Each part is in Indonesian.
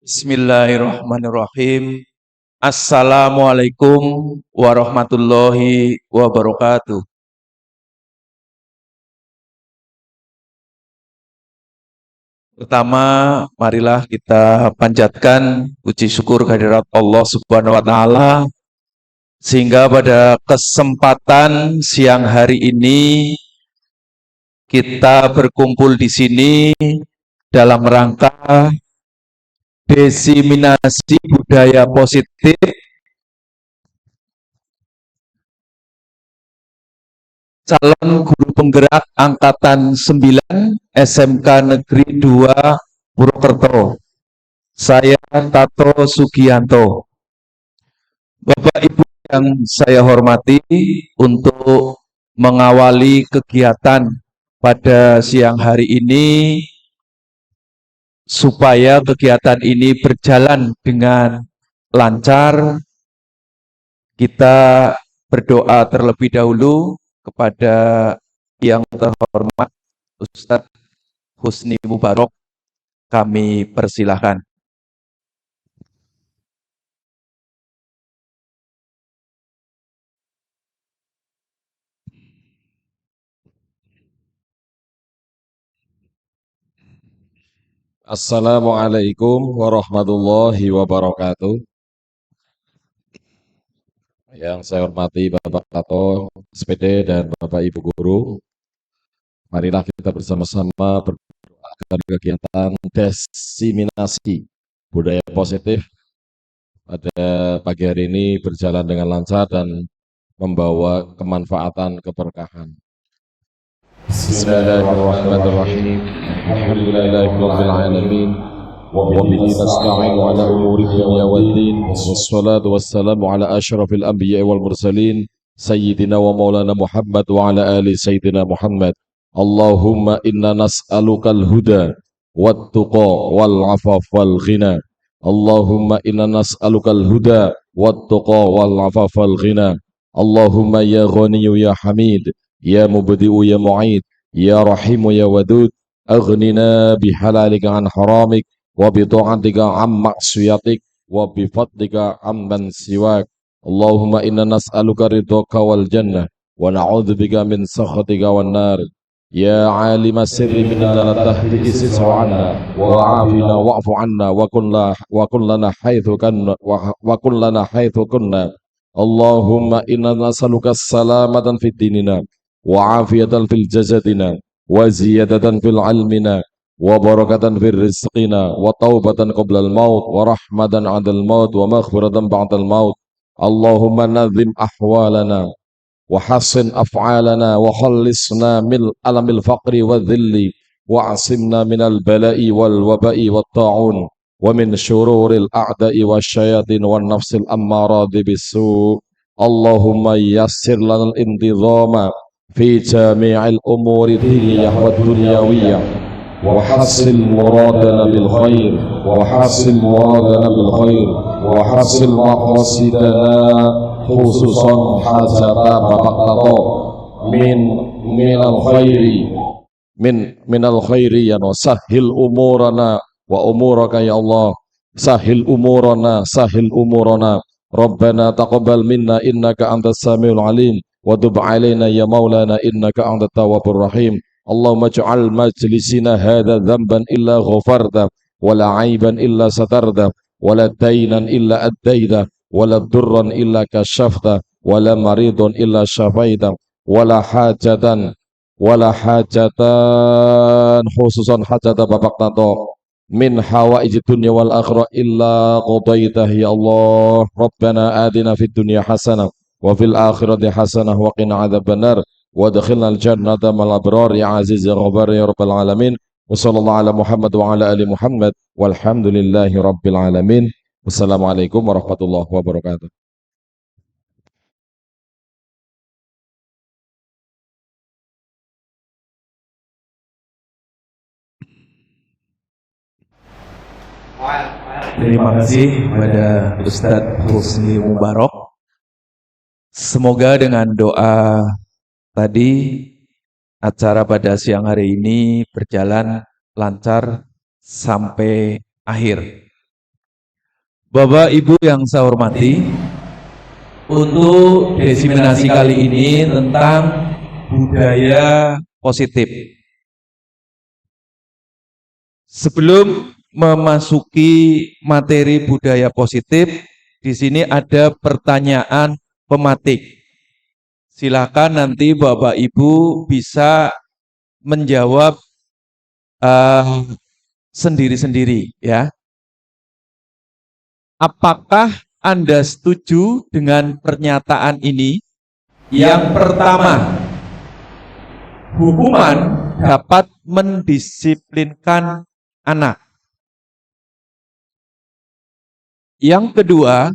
Bismillahirrahmanirrahim. Assalamualaikum warahmatullahi wabarakatuh. Pertama, marilah kita panjatkan puji syukur kehadirat Allah Subhanahu wa taala sehingga pada kesempatan siang hari ini kita berkumpul di sini dalam rangka diseminasi budaya positif calon guru penggerak angkatan 9 SMK Negeri 2 Purwokerto. Saya Tato Sugianto. Bapak Ibu yang saya hormati, untuk mengawali kegiatan pada siang hari ini supaya kegiatan ini berjalan dengan lancar, kita berdoa terlebih dahulu kepada yang terhormat Ustadz Husni Mubarok, kami persilahkan. Assalamualaikum warahmatullahi wabarakatuh. Yang saya hormati Bapak Tato, SPD, dan Bapak Ibu Guru, marilah kita bersama-sama berdoa agar kegiatan diseminasi budaya positif pada pagi hari ini berjalan dengan lancar dan membawa kemanfaatan keberkahan. Bismillahirrahmanirrahim. Alhamdulillahirabbil alamin. وبه نستعين على أمور الدنيا والدين والصلاة والسلام على أشرف الأنبياء والمرسلين سيدنا ومولانا محمد وعلى آل سيدنا محمد. اللهم إنا نسألك الهدى والتقى والعفاف والغنى. اللهم إنا نسألك الهدى والتقى والعفاف والغنى. اللهم يا غني يا حميد يا مبدئ يا معيد يا رحيم يا ودود أغننا بحلالك عن حرامك وبطاعتك عن معصيتك وبفضلك عمن سواك. اللهم إنا نسألك رضاك والجنة ونعوذ بك من سخطك والنار. يا عالم السر منا لا تهدئ عنا وعافنا واعف عنا وكن لنا حيث كنا. اللهم إنا نسألك السلامة في ديننا وعافية في جسدنا وزيادة في علمنا وبركة في رزقنا وتوبة قبل الموت ورحمة عند الموت ومغفرة بعد الموت. اللهم نظم أحوالنا وحسن أفعالنا وخلصنا من ألم الفقر والذل وعصمنا من البلاء والوباء والطاعون ومن شرور الأعداء والشياطين والنفس الأمارة بالسوء. اللهم يسر لنا الانتظام في جميع الأمور الدينية والدنيوية وحصل مرادنا بالخير وحصل مرادنا بالخير وحصل مقاصدنا خصوصا حاجة Bapak Tato من الخير من الخير يا سهل أمورنا وأمورك يا الله سهل أمورنا ربنا تقبل منا إنك أنت السميع العليم وتب علينا يا مولانا إنك أنت التواب الرحيم. اللهم اجعل مجلسنا هذا ذنبا إلا غفرته ولا عيبا إلا سترته ولا دينا إلا أديته ولا ضرا إلا كشفته ولا مريض إلا شفيته ولا حاجة خصوصا حاجة Bapak Tato min hawaij dunya wal akhirah illa qadaitah ya Allah. Rabbana atina fid dunya hasanah wa fil akhirati hasanah wa qina adzabannar وادخلنا الجنة مع الأبرار يا عزيز يا غفار يا رب العالمين. وصلى الله على محمد وعلى آل محمد والحمد لله رب العالمين. Wassalamualaikum warahmatullahi wabarakatuh. Terima kasih kepada Ustadz Husni Mubarok. Semoga dengan doa tadi acara pada siang hari ini berjalan lancar sampai akhir. Bapak Ibu yang saya hormati, untuk diseminasi kali ini tentang budaya positif. Sebelum memasuki materi budaya positif, di sini ada pertanyaan pematik. Silakan nanti Bapak Ibu bisa menjawab sendiri-sendiri ya. Apakah Anda setuju dengan pernyataan ini? Yang pertama, hukuman dapat mendisiplinkan anak. Yang kedua,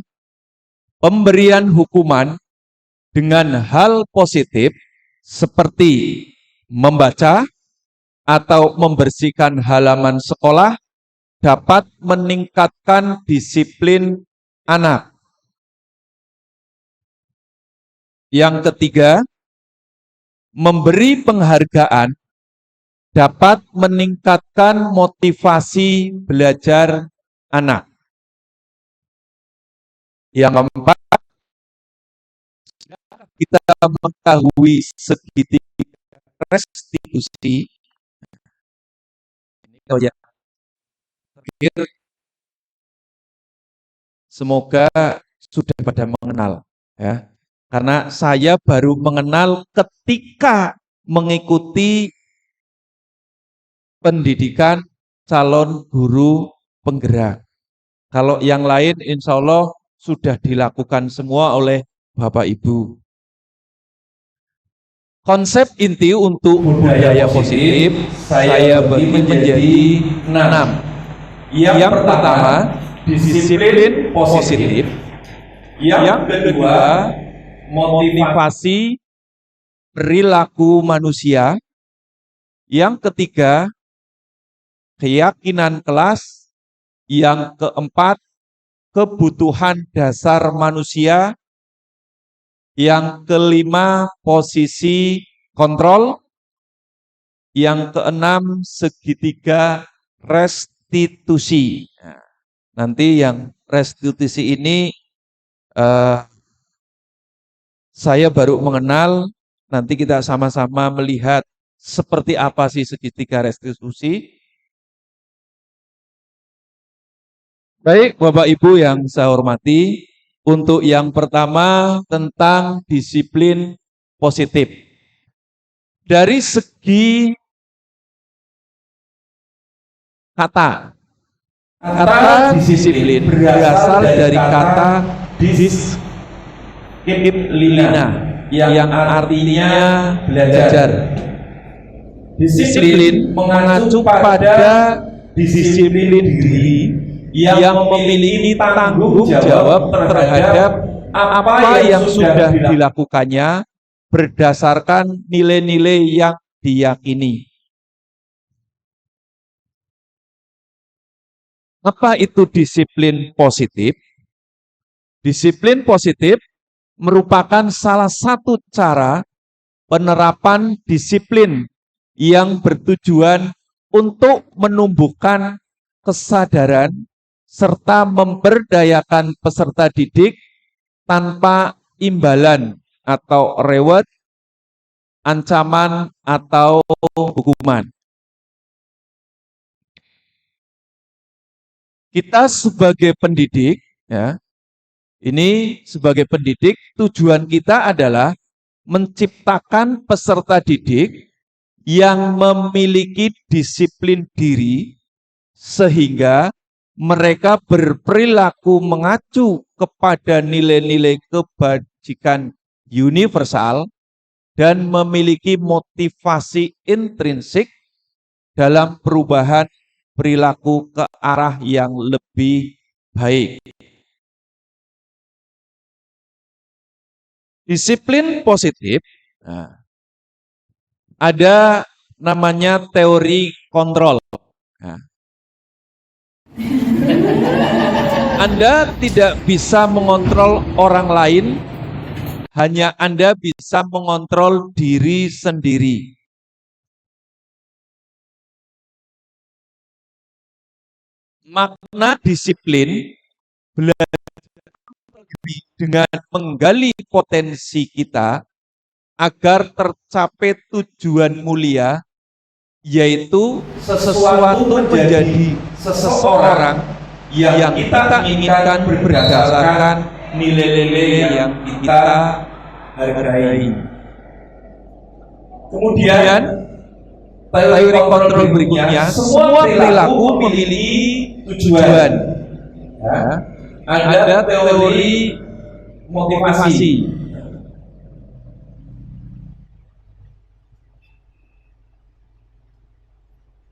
pemberian hukuman dengan hal positif seperti membaca atau membersihkan halaman sekolah dapat meningkatkan disiplin anak. Yang ketiga, memberi penghargaan dapat meningkatkan motivasi belajar anak. Yang keempat, kita mengetahui segitiga restitusi. Ini terakhir, semoga sudah pada mengenal ya. Karena saya baru mengenal ketika mengikuti pendidikan calon guru penggerak. Kalau yang lain insya Allah sudah dilakukan semua oleh Bapak Ibu. Konsep inti untuk budaya positif saya bagi menjadi 6. Yang pertama, disiplin positif. Yang kedua, motivasi perilaku manusia. Yang ketiga, keyakinan kelas. Yang keempat, kebutuhan dasar manusia. Yang kelima, posisi kontrol. Yang keenam, segitiga restitusi. Nah, nanti yang restitusi ini saya baru mengenal, nanti kita sama-sama melihat seperti apa sih segitiga restitusi. Baik, Bapak Ibu yang saya hormati, untuk yang pertama tentang disiplin positif. Dari segi kata disiplin berasal dari kata disiplina yang artinya belajar. Disiplin mengacu pada disiplin diri yang memiliki tanggung jawab terhadap apa yang sudah dilakukannya berdasarkan nilai-nilai yang diyakini. Apa itu disiplin positif? Disiplin positif merupakan salah satu cara penerapan disiplin yang bertujuan untuk menumbuhkan kesadaran serta memberdayakan peserta didik tanpa imbalan atau reward, ancaman atau hukuman. Kita sebagai pendidik, ya, ini sebagai pendidik tujuan kita adalah menciptakan peserta didik yang memiliki disiplin diri sehingga mereka berperilaku mengacu kepada nilai-nilai kebajikan universal dan memiliki motivasi intrinsik dalam perubahan perilaku ke arah yang lebih baik. Disiplin positif, nah, ada namanya teori kontrol. Nah, Anda tidak bisa mengontrol orang lain, hanya Anda bisa mengontrol diri sendiri. Makna disiplin belajar dengan menggali potensi kita agar tercapai tujuan mulia, yaitu sesuatu menjadi seseorang yang kita inginkan berdasarkan nilai-nilai yang kita hargai. Kemudian teori kontrol berikutnya, semua perilaku memiliki tujuan. Ya. Ada teori motivasi.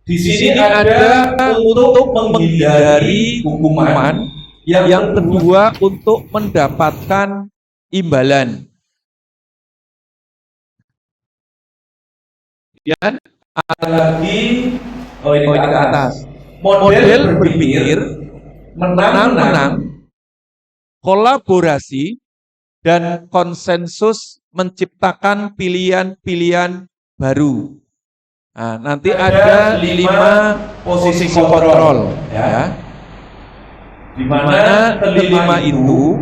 Di sini ada untuk menghindari hukuman, yang kedua untuk mendapatkan imbalan. Dan ada lagi ini ke atas. Model berpikir menang-menang, kolaborasi, dan konsensus menciptakan pilihan-pilihan baru. Nah, nanti ada 5 posisi kontrol, ya. Di mana kelima itu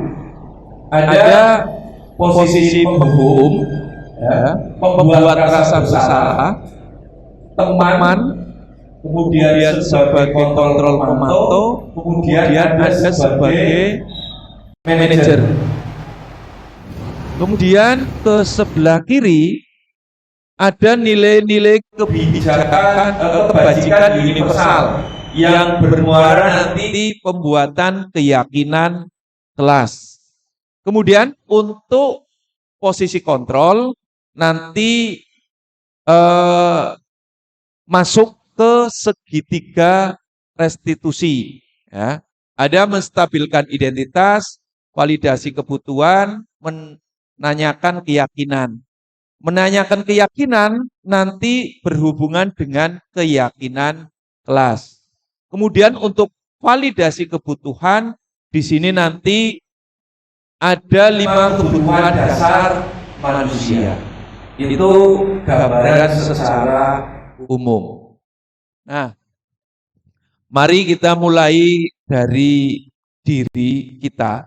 ada posisi penghukum, ya, pembuat rasa bersalah, teman, kemudian sebagai kontrol pemantau, kemudian ada sebagai manajer. Kemudian ke sebelah kiri ada nilai-nilai kebijakan kebajikan universal yang bermuara nanti di pembuatan keyakinan kelas. Kemudian untuk posisi kontrol nanti masuk ke segitiga restitusi. Ya. Ada menstabilkan identitas, validasi kebutuhan, menanyakan keyakinan. Menanyakan keyakinan nanti berhubungan dengan keyakinan kelas. Kemudian untuk validasi kebutuhan, di sini nanti ada 5 kebutuhan dasar manusia. Itu gambaran secara umum. Nah, mari kita mulai dari diri kita.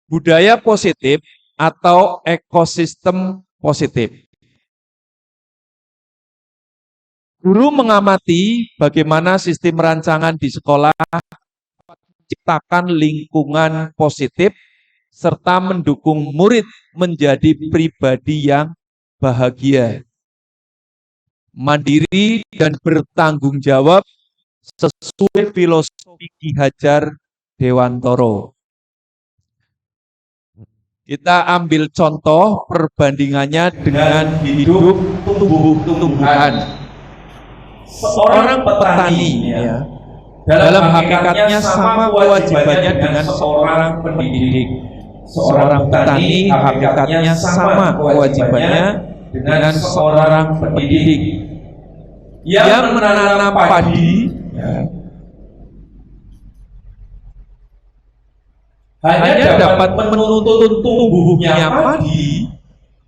Budaya positif atau ekosistem positif. Guru mengamati bagaimana sistem rancangan di sekolah menciptakan lingkungan positif serta mendukung murid menjadi pribadi yang bahagia, mandiri, dan bertanggung jawab sesuai filosofi Ki Hajar Dewantoro. Kita ambil contoh perbandingannya dengan hidup tumbuh-tumbuhan. Seorang petani, ya, dalam hakikatnya sama kewajibannya dengan seorang pendidik. Seorang petani hakikatnya sama kewajibannya dengan seorang pendidik. Yang menanam padi, ya, hanya dapat menuntun tumbuhnya padi,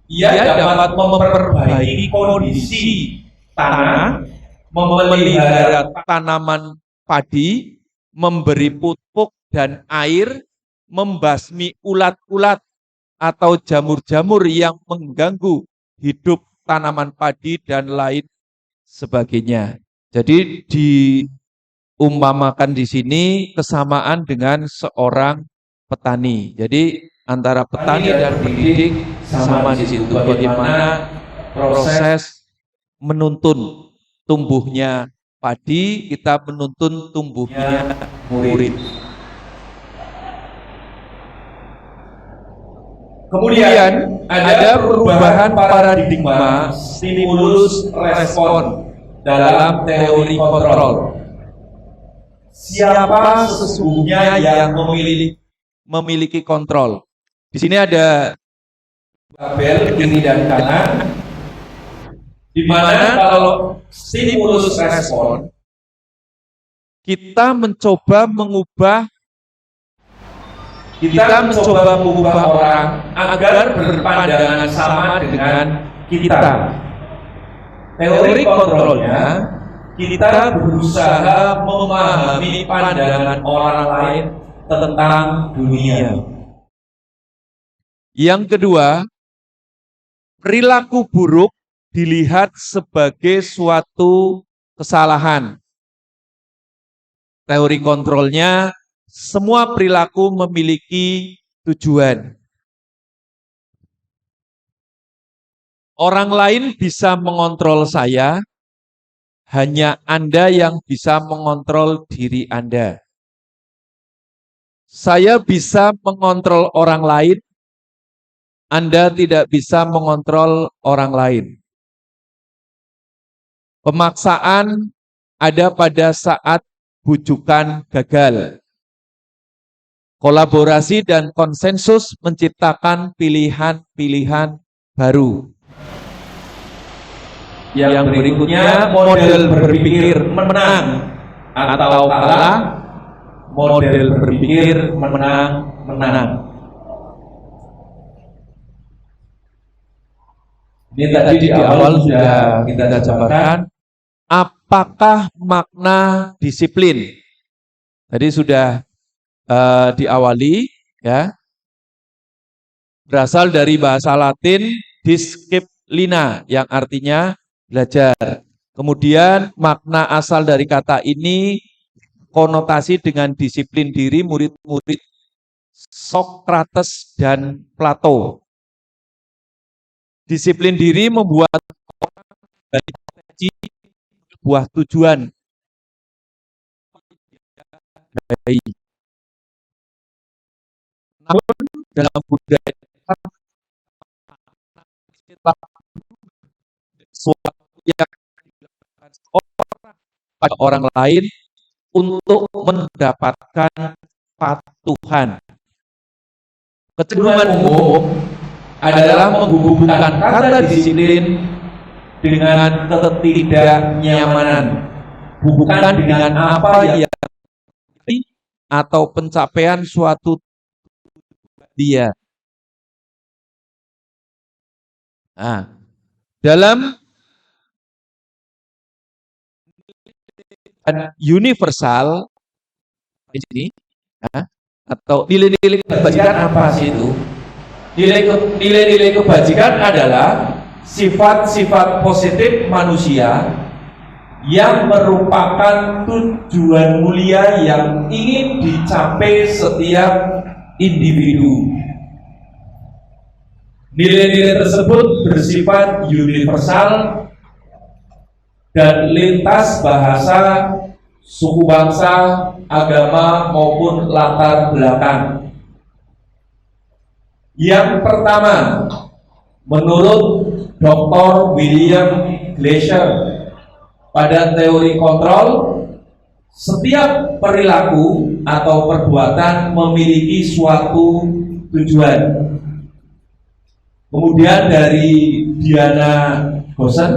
ia dapat memperbaiki kondisi tanah, memelihara tanaman padi, memberi pupuk dan air, membasmi ulat-ulat atau jamur-jamur yang mengganggu hidup tanaman padi dan lain sebagainya. Jadi diumpamakan di sini kesamaan dengan seorang petani. Jadi antara petani dan pendidik sama di situ. Bagaimana proses menuntun tumbuhnya padi, kita menuntun tumbuhnya murid. Kemudian ada perubahan paradigma stimulus respon dalam teori kontrol. Siapa sesungguhnya yang memiliki kontrol? Di sini ada tabel kiri dan kanan, di mana kalau stimulus respon kita mencoba mengubah orang agar berpandangan sama dengan kita. Teori kontrolnya kita berusaha memahami pandangan orang lain tentang dunia. Yang kedua, perilaku buruk dilihat sebagai suatu kesalahan. Teori kontrolnya, semua perilaku memiliki tujuan. Orang lain bisa mengontrol saya, hanya Anda yang bisa mengontrol diri Anda. Saya bisa mengontrol orang lain, Anda tidak bisa mengontrol orang lain. Pemaksaan ada pada saat bujukan gagal. Kolaborasi dan konsensus menciptakan pilihan-pilihan baru. Yang berikutnya, model berpikir menang atau kalah, model berpikir menang. Ini tadi di awal sudah kita jabarkan, apakah makna disiplin? Tadi sudah diawali, ya, berasal dari bahasa Latin disciplina yang artinya belajar. Kemudian makna asal dari kata ini konotasi dengan disiplin diri murid-murid Sokrates dan Plato. Disiplin diri membuat orang dari sebuah tujuan. Namun dalam budaya suatu yang dilakukan pada orang lain untuk mendapatkan patuhan. Kecenderungan umum adalah menghubungkan kata disiplin dengan ketidaknyamanan, bukan dengan apa yang atau pencapaian suatu dia. Nah, dalam universal di sini, atau nilai-nilai kebajikan apa sih itu? Nilai-nilai kebajikan adalah sifat-sifat positif manusia yang merupakan tujuan mulia yang ingin dicapai setiap individu. Nilai-nilai tersebut bersifat universal dan lintas bahasa, suku bangsa, agama maupun latar belakang. Yang pertama, menurut Dr. William Glasser pada teori kontrol, setiap perilaku atau perbuatan memiliki suatu tujuan. Kemudian dari Diana Gosen,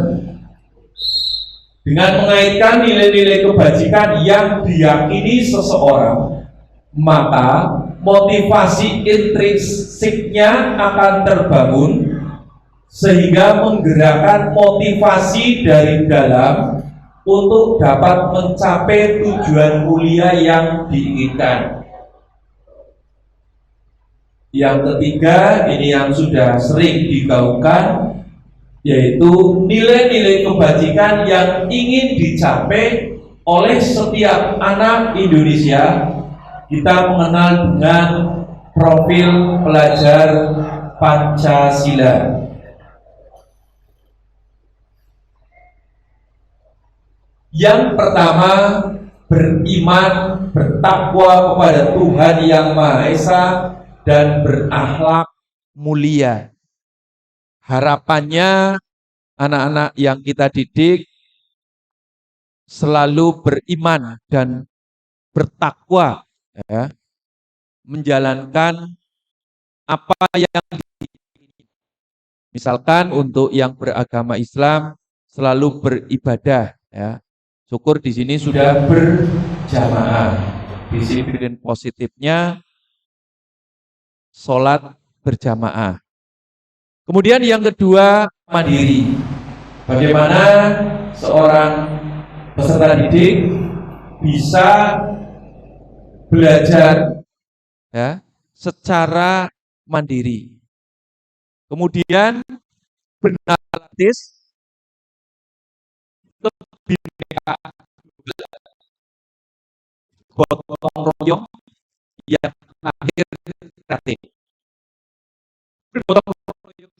dengan mengaitkan nilai-nilai kebajikan yang diyakini seseorang, maka motivasi intrinsiknya akan terbangun sehingga menggerakkan motivasi dari dalam untuk dapat mencapai tujuan mulia yang diinginkan. Yang ketiga, ini yang sudah sering digaungkan, yaitu nilai-nilai kebajikan yang ingin dicapai oleh setiap anak Indonesia. Kita mengenal dengan profil pelajar Pancasila. Yang pertama, beriman, bertakwa kepada Tuhan Yang Maha Esa dan berakhlak mulia. Harapannya anak-anak yang kita didik selalu beriman dan bertakwa, ya, menjalankan apa yang misalkan untuk yang beragama Islam selalu beribadah, ya. Syukur di sini sudah berjamaah. Disiplin positifnya sholat berjamaah. Kemudian yang kedua, mandiri. Bagaimana seorang peserta didik bisa belajar ya secara mandiri. Kemudian bernatis kebinekaan gotong royong yang akhir kreatif. Gotong royong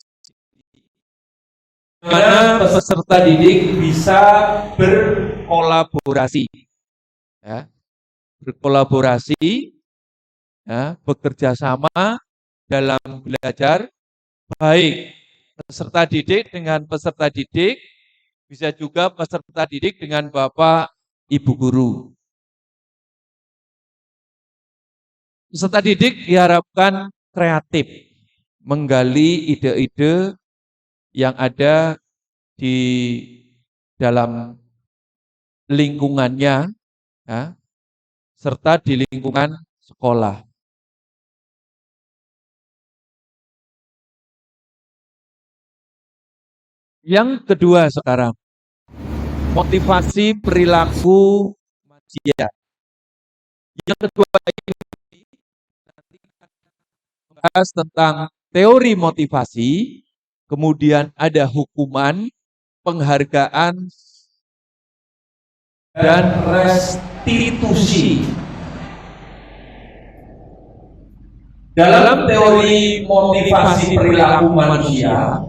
mana peserta didik bisa berkolaborasi, ya, berkolaborasi, ya, bekerja sama dalam belajar, baik peserta didik dengan peserta didik, bisa juga peserta didik dengan Bapak Ibu guru. Peserta didik diharapkan kreatif, menggali ide-ide yang ada di dalam lingkungannya, ya, serta di lingkungan sekolah. Yang kedua sekarang, motivasi perilaku manusia. Yang kedua ini membahas tentang teori motivasi, kemudian ada hukuman, penghargaan, dan restitusi. Dalam teori motivasi perilaku manusia,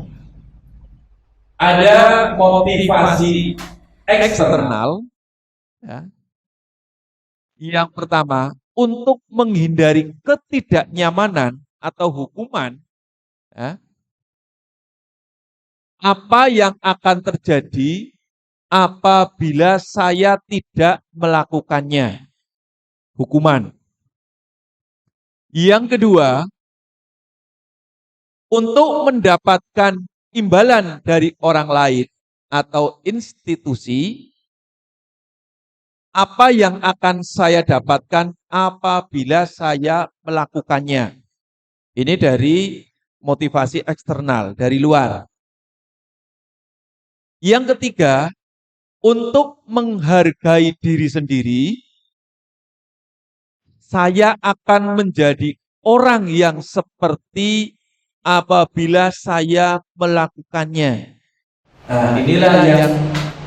ada motivasi eksternal, ya. Yang pertama, untuk menghindari ketidaknyamanan atau hukuman, ya. Apa yang akan terjadi apabila saya tidak melakukannya? Hukuman. Yang kedua, untuk mendapatkan imbalan dari orang lain atau institusi, apa yang akan saya dapatkan apabila saya melakukannya? Ini dari motivasi eksternal, dari luar. Yang ketiga, untuk menghargai diri sendiri, saya akan menjadi orang yang seperti apabila saya melakukannya. Nah, inilah yang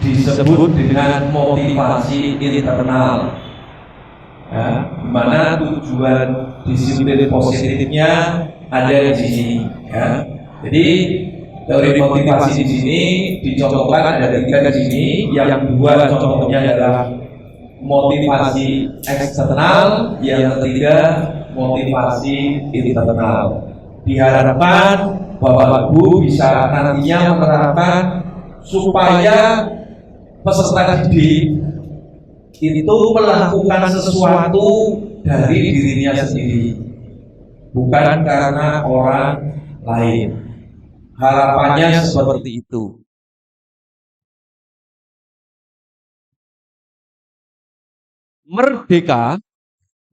disebut dengan motivasi internal. Ya, di mana tujuan disiplin positifnya ada di sini. Ya. Jadi teori motivasi di sini dicontohkan ada 3 di sini. Yang 2 contohnya adalah motivasi eksternal, yang ketiga motivasi internal. Diharapkan Bapak Ibu bisa nantinya menerapkan supaya peserta didik itu melakukan sesuatu dari dirinya sendiri, bukan karena orang lain. Harapannya seperti itu. Merdeka,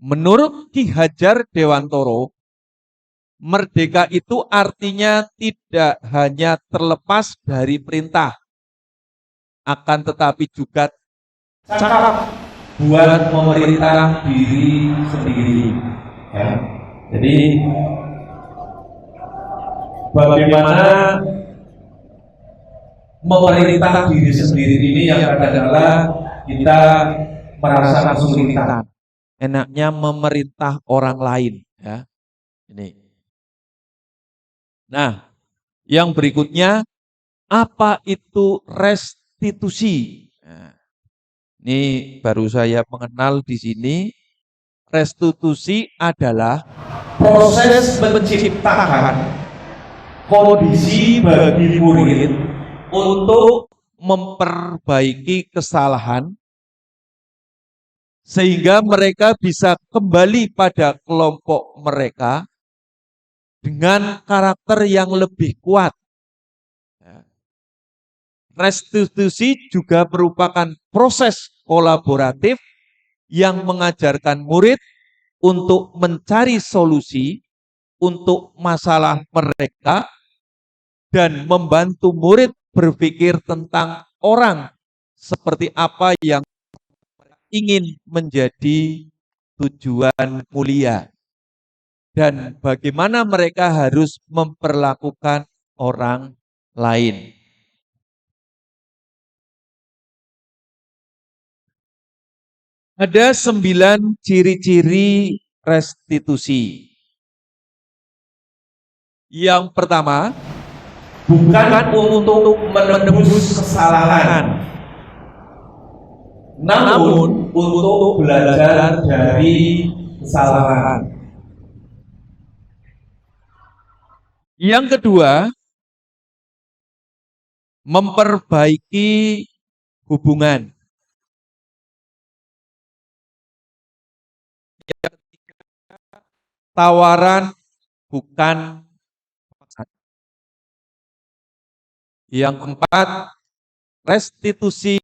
menurut Ki Hajar Dewantoro, merdeka itu artinya tidak hanya terlepas dari perintah, akan tetapi juga cakap buat memerintah diri sendiri. Ya. Jadi bagaimana memerintah diri sendiri ini yang kadang-kadang kita merasa kesulitan. Enaknya memerintah orang lain. Ya. Ini. Nah, yang berikutnya, apa itu restitusi? Nah, ini baru saya mengenal di sini. Restitusi adalah proses menciptakan kondisi bagi murid untuk memperbaiki kesalahan sehingga mereka bisa kembali pada kelompok mereka dengan karakter yang lebih kuat. Restitusi juga merupakan proses kolaboratif yang mengajarkan murid untuk mencari solusi untuk masalah mereka dan membantu murid berpikir tentang orang seperti apa yang ingin menjadi tujuan mulia dan bagaimana mereka harus memperlakukan orang lain. Ada 9 ciri-ciri restitusi. Yang pertama, bukan untuk menebus kesalahan, namun untuk belajar dari kesalahan. Yang kedua, memperbaiki hubungan. Yang ketiga, tawaran bukan paksaan. Yang keempat, restitusi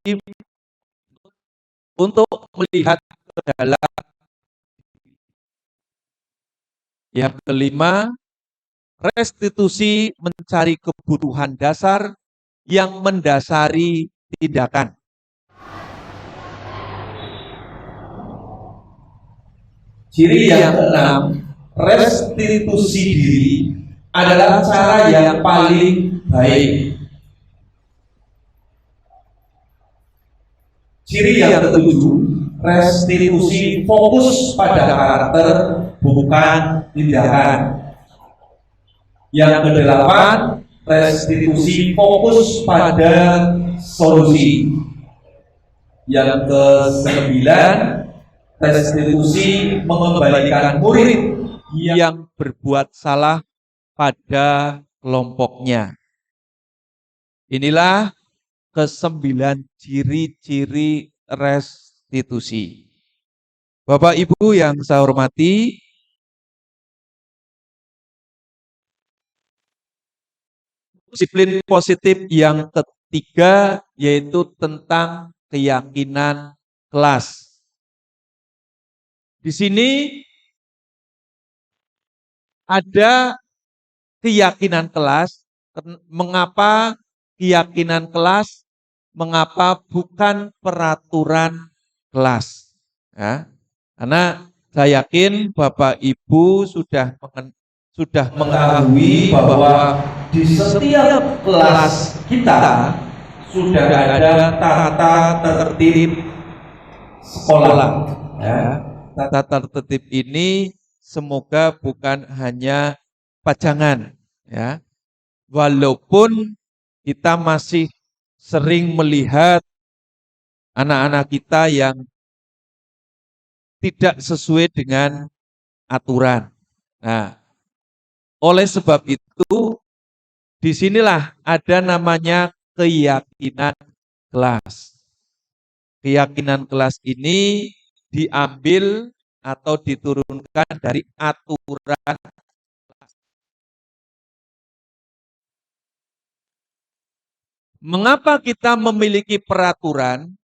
untuk melihat ke dalam. Yang kelima, restitusi mencari kebutuhan dasar yang mendasari tindakan. Ciri yang keenam, restitusi diri adalah cara yang paling baik. Ciri yang ketujuh, restitusi fokus pada karakter bukan tindakan. Yang kedelapan, restitusi fokus pada solusi. Yang kesembilan, restitusi mengembalikan murid yang berbuat salah pada kelompoknya. Inilah ke-9 ciri-ciri restitusi. Bapak Ibu yang saya hormati, disiplin positif yang ketiga yaitu tentang keyakinan kelas. Di sini ada keyakinan kelas. Mengapa keyakinan kelas? Mengapa bukan peraturan kelas? Ya, karena saya yakin Bapak Ibu sudah mengetahui bahwa di setiap kelas kita sudah ada tata tertib sekolah. Ya. Tata tertib ini semoga bukan hanya pajangan, ya. Walaupun kita masih sering melihat anak-anak kita yang tidak sesuai dengan aturan. Nah, oleh sebab itu, disinilah ada namanya keyakinan kelas. Keyakinan kelas ini diambil atau diturunkan dari aturan. Mengapa kita memiliki peraturan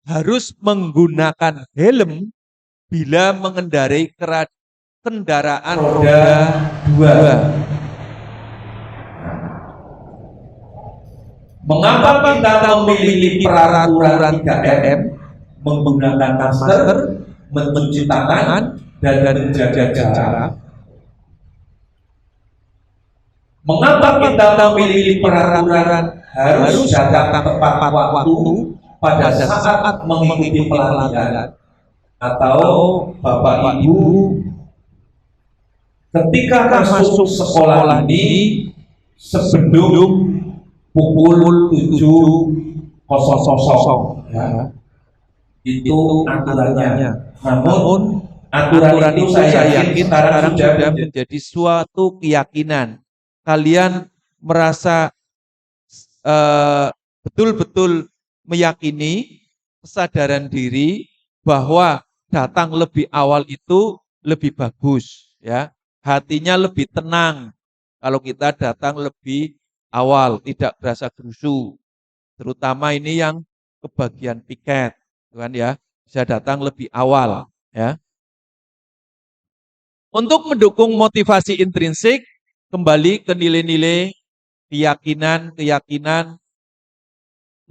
harus menggunakan helm bila mengendarai kendaraan roda 2? Mengapa kita memiliki peraturan 3M, menggunakan masker, mencuci tangan, dan menjaga jarak? Mengapa kita memiliki peraturan harus datang tepat waktu pada saat mengikuti pelatihan? Atau Bapak Ibu ketika masuk sekolah ini sebelum pukul 7.00, ya, itu aturannya. Namun aturan itu saya yakin sekarang sudah menjadi suatu keyakinan. Kalian merasa betul-betul meyakini kesadaran diri bahwa datang lebih awal itu lebih bagus, ya. Hatinya lebih tenang kalau kita datang lebih awal, tidak berasa gerusu. Terutama ini yang kebagian piket, kan ya, bisa datang lebih awal, ya. Untuk mendukung motivasi intrinsik, kembali ke nilai-nilai keyakinan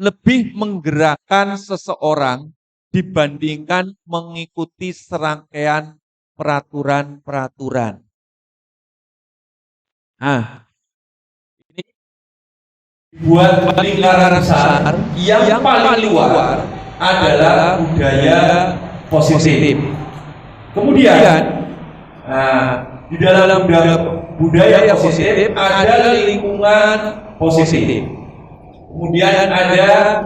lebih menggerakkan seseorang dibandingkan mengikuti serangkaian peraturan-peraturan. Nah, ini buat lingkaran besar yang paling luar adalah budaya positif. Kemudian, di dalam budaya positif ada lingkungan positif. Kemudian ada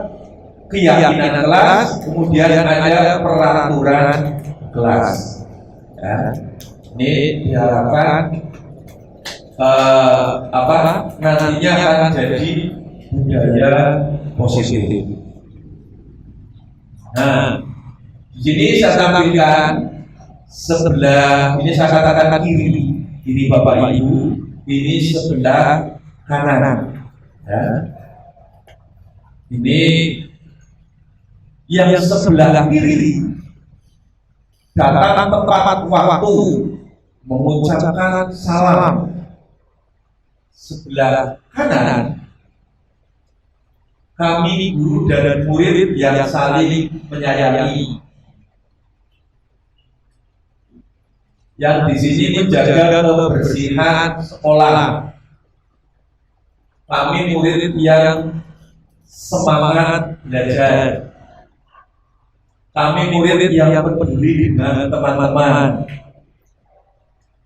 keyakinan kelas, kemudian ada peraturan kelas. Ya. Ini diharapkan nantinya akan jadi budaya positif. Nah, di sini saya tampilkan sebelah, ini saya katakan kiri Bapak Ibu, ini sebelah kanan. Ya. Ini yang sebelah kiri datang tepat waktu mengucapkan salam. Sebelah kanan kami guru dan murid yang saling menyayangi, yang di sini menjaga kebersihan sekolah. Kami murid yang semangat belajar. Kami murid yang peduli dengan teman-teman.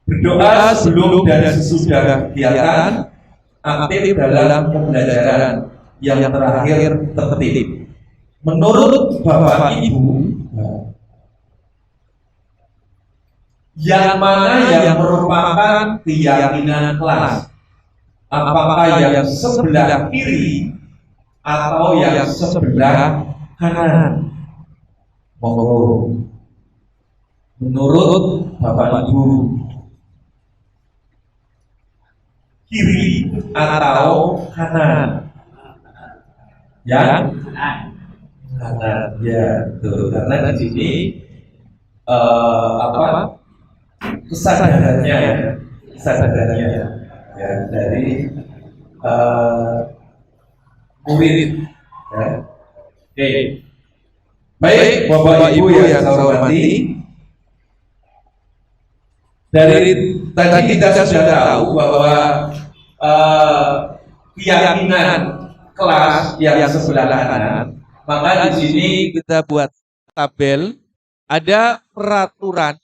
Berdoa sebelum dan sesudah kegiatan, aktif dalam pembelajaran, yang terakhir tertib. Menurut Bapak Ibu, yang mana yang merupakan keyakinan kelas? Apakah yang sebelah kiri atau yang sebelah kanan? Monggo. Menurut Bapak Ibu, kiri atau kanan? Yang kanan, ya betul. Karena di sini kesadarannya ya dari murid. Ya. Oke. Baik, Bapak Ibu yang saya hormati, dari tadi kita sudah tahu bahwa keyakinan kelas yang sebelah kanan, maka di sini kita buat tabel, ada peraturan,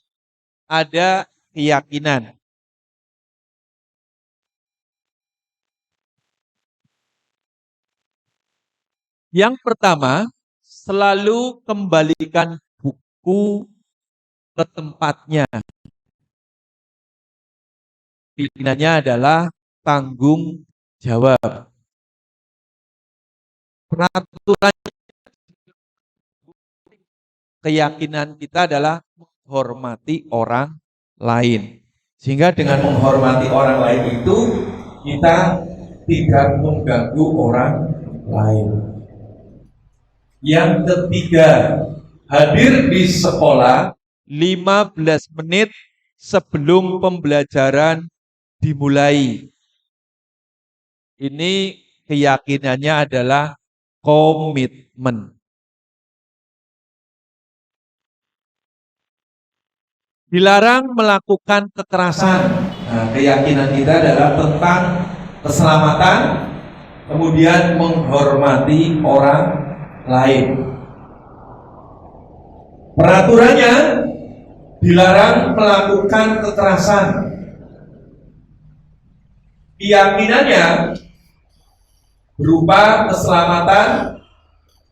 ada keyakinan. Yang pertama, selalu kembalikan buku ke tempatnya. Pimpinannya adalah tanggung jawab. Peraturan keyakinan kita adalah menghormati orang lain. Sehingga dengan menghormati orang lain itu kita tidak mengganggu orang lain. Yang ketiga, hadir di sekolah 15 menit sebelum pembelajaran dimulai. Ini keyakinannya adalah komitmen. Dilarang melakukan kekerasan. Nah, keyakinan kita adalah tentang keselamatan, kemudian menghormati orang lain. Peraturannya dilarang melakukan kekerasan. Keyakinannya berupa keselamatan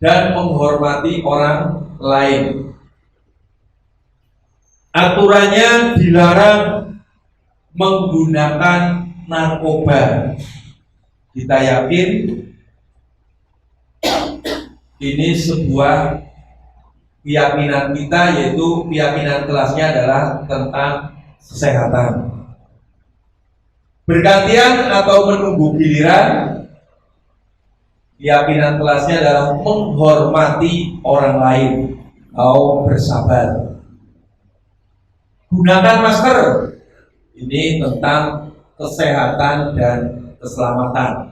dan menghormati orang lain. Aturannya dilarang menggunakan narkoba. Kita yakin ini sebuah keyakinan kita, yaitu keyakinan kelasnya adalah tentang kesehatan. Bergantian atau menunggu giliran, keyakinan kelasnya adalah menghormati orang lain atau bersabar. Gunakan masker, ini tentang kesehatan dan keselamatan.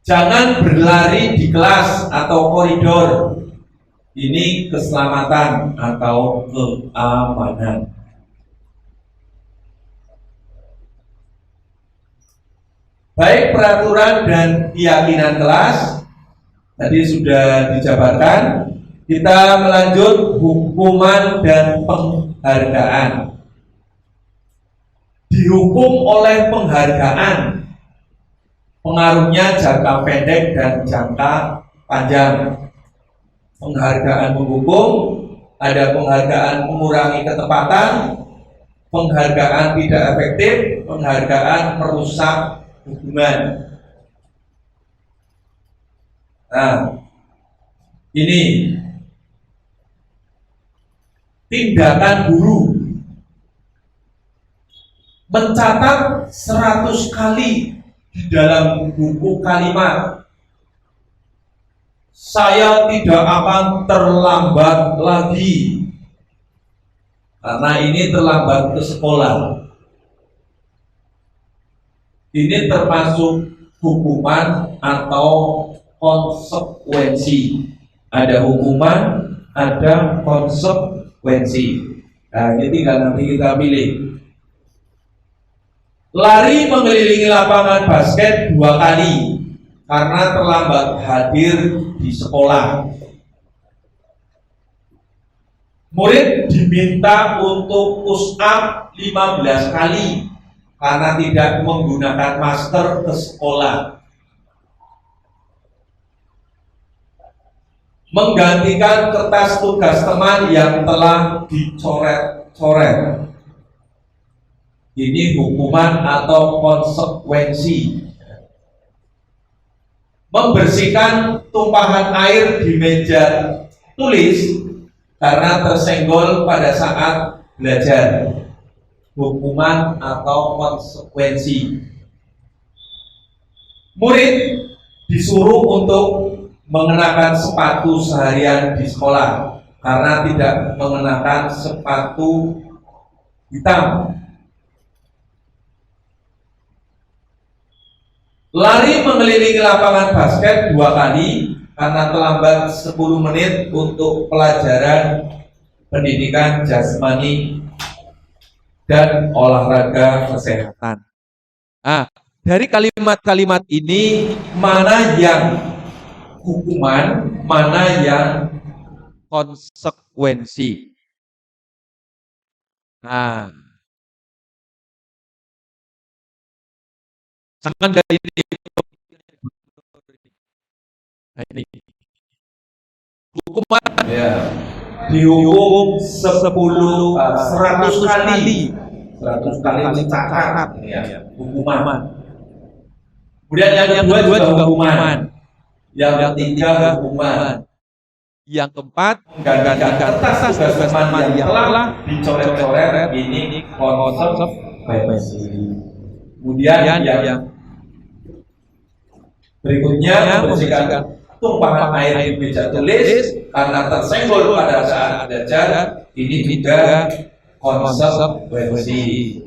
Jangan berlari di kelas atau koridor. Ini keselamatan atau keamanan. Baik peraturan dan keyakinan kelas tadi sudah dijabarkan. Kita melanjut hukuman dan penghargaan. Dihukum oleh penghargaan. Pengaruhnya jangka pendek dan jangka panjang. Penghargaan menghukum, ada penghargaan mengurangi ketepatan, penghargaan tidak efektif, penghargaan merusak hubungan. Nah, ini tindakan guru mencatat 100 kali di dalam buku kalimat, saya tidak akan terlambat lagi, karena ini terlambat ke sekolah. Ini termasuk hukuman atau konsekuensi. Ada hukuman, ada konsekuensi. Nah, ini tinggal nanti kita pilih. Lari mengelilingi lapangan basket 2 kali karena terlambat hadir di sekolah. Murid diminta untuk push up 15 kali karena tidak menggunakan masker ke sekolah. Menggantikan kertas tugas teman yang telah dicoret-coret. Ini hukuman atau konsekuensi. Membersihkan tumpahan air di meja tulis karena tersenggol pada saat belajar. Hukuman atau konsekuensi. Murid disuruh untuk mengenakan sepatu seharian di sekolah karena tidak mengenakan sepatu hitam. Lari mengelilingi lapangan basket 2 kali karena terlambat 10 menit untuk pelajaran pendidikan jasmani dan olahraga kesehatan. Dari kalimat-kalimat ini, mana yang hukuman, mana yang konsekuensi? Jangan dari ini. Hukuman ya. Dihukum 100 kali. 100 kali mencatat ya, hukuman. Kemudian yang kedua juga hukuman. Yang ketiga hukuman. Yang keempat menggantikan kertas tugas teman yang telah dicoret-coret. Ini konsekuensi. Kemudian yang berikutnya membersihkan tumpahan air di meja tulis karena tersenggol pada saat belajar. Ini juga konsekuensi.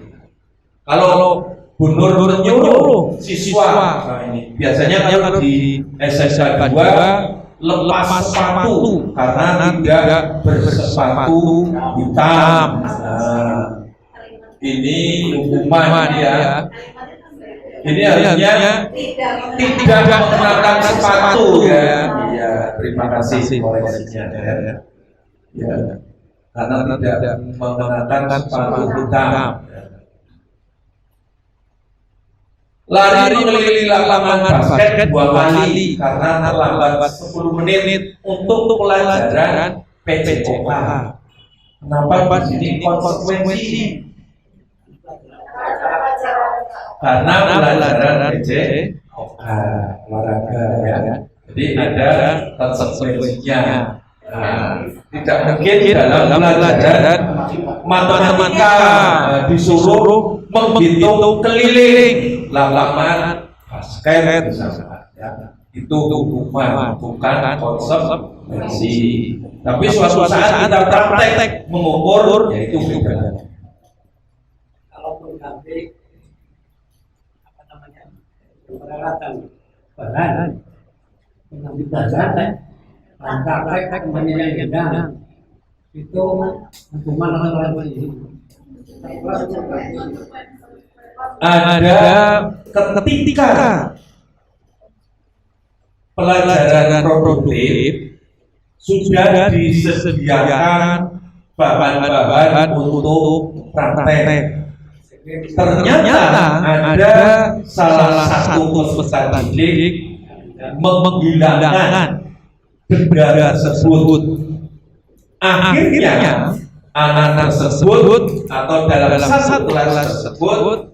Kalau Bu Nur menyuruh siswa, nah ini biasanya kalau di SMK 2 lepas sepatu karena tidak bersepatu hitam. Nah, ini hukuman ya. Ini harusnya tidak menggunakan sepatu ya. Iya, terima kasih koreksinya ya. Ya. Karena tidak menggunakan sepatu hitam. Lari mengelilingi lapangan basket 2 kali karena terlambat 10 menit untuk pelajaran PJOK. Kenapa di sini konsekuensi? Karena pelajaran PJOK olahraga ya. Jadi ada konsekuensinya. Tidak mungkin dalam pelajaran matematika disuruh menghitung keliling lapangan basket ya. Itu hukuman, bukan konsekuensi. Tapi suatu saat kita praktek mengukur, yaitu beda. Kalau mengganti peralatan bahan nanti belajar praktek temannya yang gendang itu hukuman orang lain. Ada ketika pelajaran produktif sudah disediakan bahan-bahan untuk praktek. Ternyata ada salah satu peserta didik menghilangkan benda tersebut. Akhirnya anak tersebut atau dalam satu kelas tersebut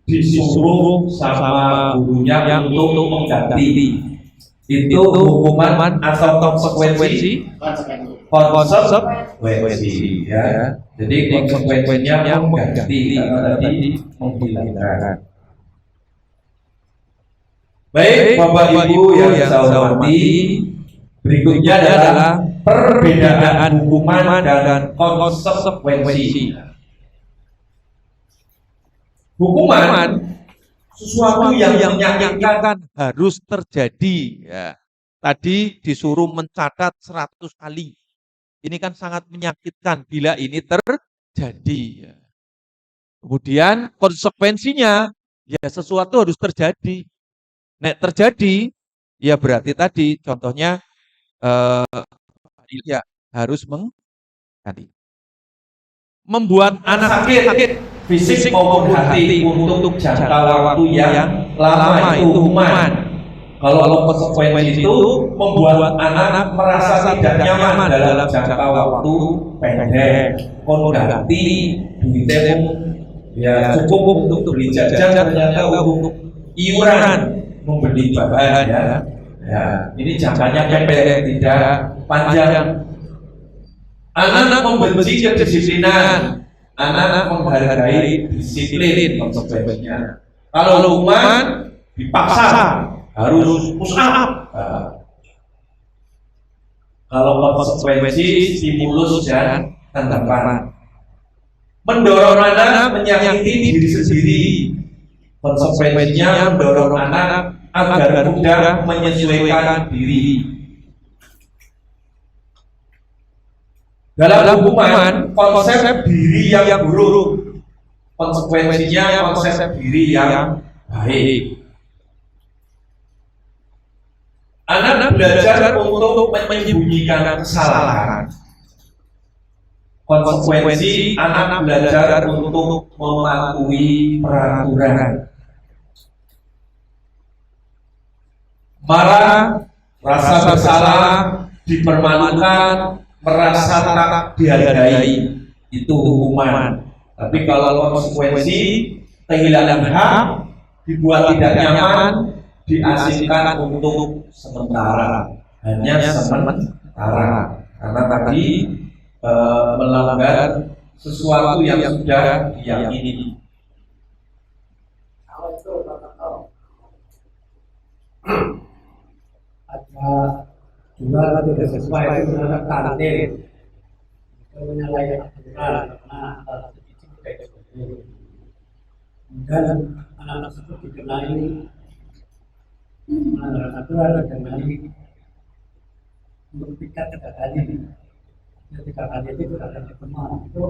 disuruh sama gurunya untuk mengganti. Itu hukuman atau konsekuensi ya. Jadi konsekuensinya mengganti karena tadi menghilangkan. Baik Bapak Ibu yang saya hormati, berikutnya adalah perbedaan hukuman dan konsekuensi. Hukuman sesuatu yang menyakitkan harus terjadi. Ya. Tadi disuruh mencatat 100 kali. Ini kan sangat menyakitkan bila ini terjadi. Ya. Kemudian konsekuensinya, ya sesuatu harus terjadi. Nek terjadi, ya berarti tadi contohnya ya harus mengganti. Membuat anak sakit fisik maupun hati untuk jangka waktu yang lama itu hukuman. Kalau konsekuensi itu membuat anak merasa tidak nyaman dalam jangka waktu pendek, mengganti duitnya ya cukup untuk beli jajan, ternyata untuk iuran membeli bahan ya. Ya, ini jangkanya pendek, tidak panjang. Anak membenci kedisiplinan, anak menghargai disiplin konsekuensinya. Kalau hukuman dipaksa harus push up. Kalau konsekuensi stimulus dan tanggapan. Mendorong anak menyakiti diri sendiri. Konsekuensinya mendorong anak agar mudah menyesuaikan diri. Dalam hukuman, konsep diri yang buruk, konsekuensinya konsep diri yang baik. Anak belajar untuk menyembunyikan kesalahan. Konsekuensi anak belajar untuk mematuhi peraturan. Marah, rasa bersalah, dipermalukan, merasa tak dihargai, itu hukuman. Tapi kalau konsekuensi kehilangan hak, dibuat tidak nyaman, diasingkan untuk sementara, hanya sementara, karena tadi melanggar sesuatu yang sudah diyakini. Ada juga tidak sesuai dengan kantin menyalahi aturan karena kemudian anak tersebut dikenai melanggar aturan dikenai untuk tingkat 3 kali. 3 kali itu tidak ada diterima. Itu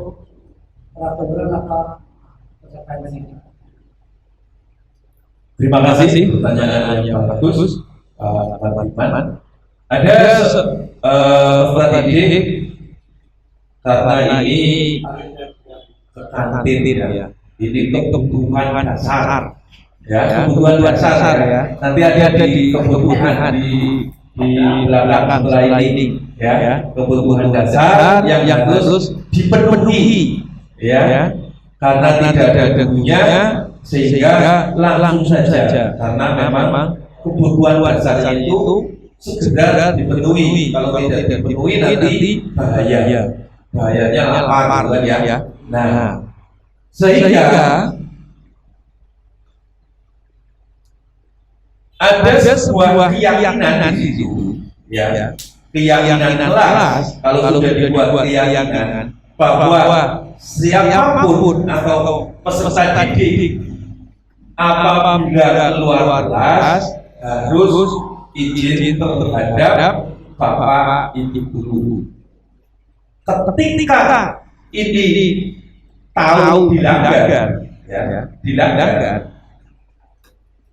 peraturan apa konsekuensi? Terima kasih pertanyaan yang bagus, Pak Iman. Ada peserta didik karena ini kantin ya. Ini kebutuhan dasar, ya kebutuhan dasar ya. Nanti ada di kebutuhan di belakang setelah ini, ya kebutuhan dasar yang harus dipenuhi, ya karena tidak ada debunya sehingga langsung saja karena memang kebutuhan dasar itu segera dipenuhi. Kalau tidak dipenuhi nanti bahayanya lapar ya. Nah, sehingga ada sebuah keyakinan di situ, ya keyakinan kelas. Kalau sudah dibuat keyakinan bahwa siapapun atau peserta didik apabila keluar kelas harus izin terhadap bapak ibu. Ketika ini tahu dilanggar, dilanggar,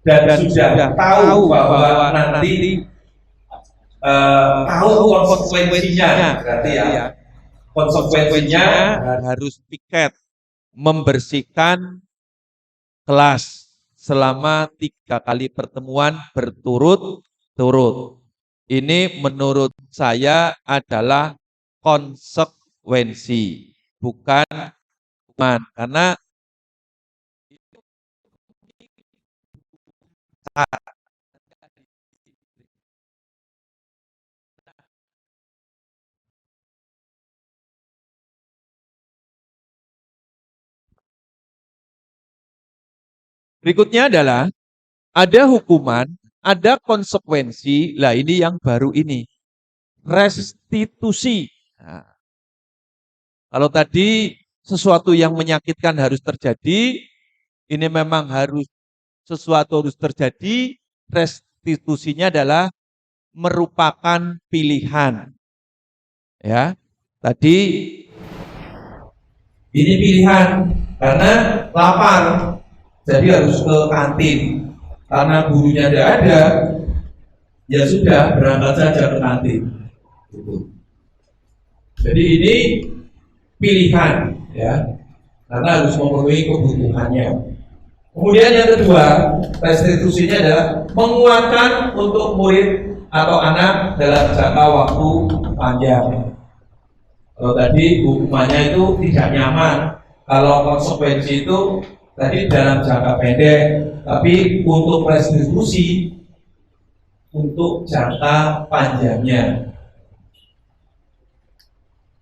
dan sudah tahu bahwa nanti tahu konsekuensinya, berarti ya konsekuensinya harus piket membersihkan kelas selama 3 kali pertemuan berturut-turut. Ini menurut saya adalah konsekuensi, bukan hukuman, karena berikutnya adalah ada hukuman, ada konsekuensi. Lah ini yang baru ini, restitusi. Nah, kalau tadi sesuatu yang menyakitkan harus terjadi, ini memang sesuatu harus terjadi. Restitusinya adalah merupakan pilihan. Ya, tadi ini pilihan karena lapar. Jadi harus ke kantin, karena gurunya tidak ada, ya sudah berangkat saja ke kantin. Jadi ini pilihan, ya, karena harus memenuhi kebutuhannya. Kemudian yang kedua, restitusinya adalah menguatkan untuk murid atau anak dalam jangka waktu panjang. Kalau tadi hukumannya itu tidak nyaman, kalau konsekuensi itu tadi dalam jangka pendek, tapi untuk restitusi untuk jangka panjangnya.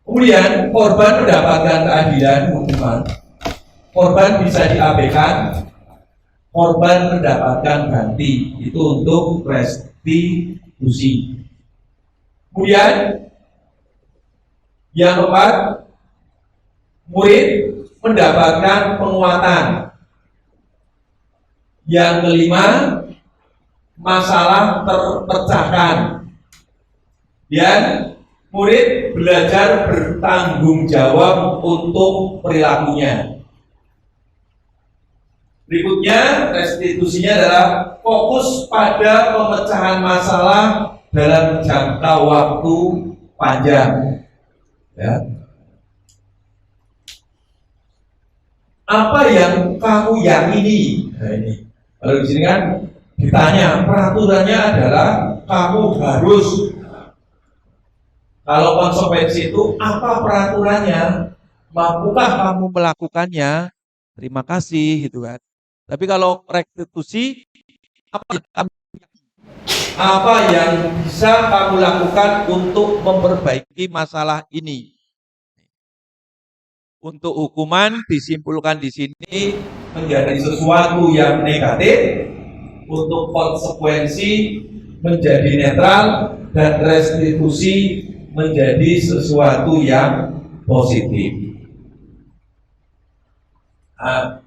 Kemudian korban mendapatkan keadilan hukuman. Korban bisa diabaikan, korban mendapatkan ganti, itu untuk restitusi. Kemudian yang keempat, murid mendapatkan penguatan. Yang kelima, masalah terpecahkan. Dan murid belajar bertanggung jawab untuk perilakunya. Berikutnya, restitusinya adalah fokus pada pemecahan masalah dalam jangka waktu panjang. Ya. Apa yang kamu yakini? Nah ini, kalau di sini kan ditanya, peraturannya adalah kamu harus. Kalau konsekuensi itu apa peraturannya? Mampukah kamu melakukannya? Terima kasih, gitu kan. Tapi kalau restitusi, apa yang bisa kamu lakukan untuk memperbaiki masalah ini? Untuk hukuman disimpulkan di sini menjadi sesuatu yang negatif, untuk konsekuensi menjadi netral, dan restitusi menjadi sesuatu yang positif. Nah,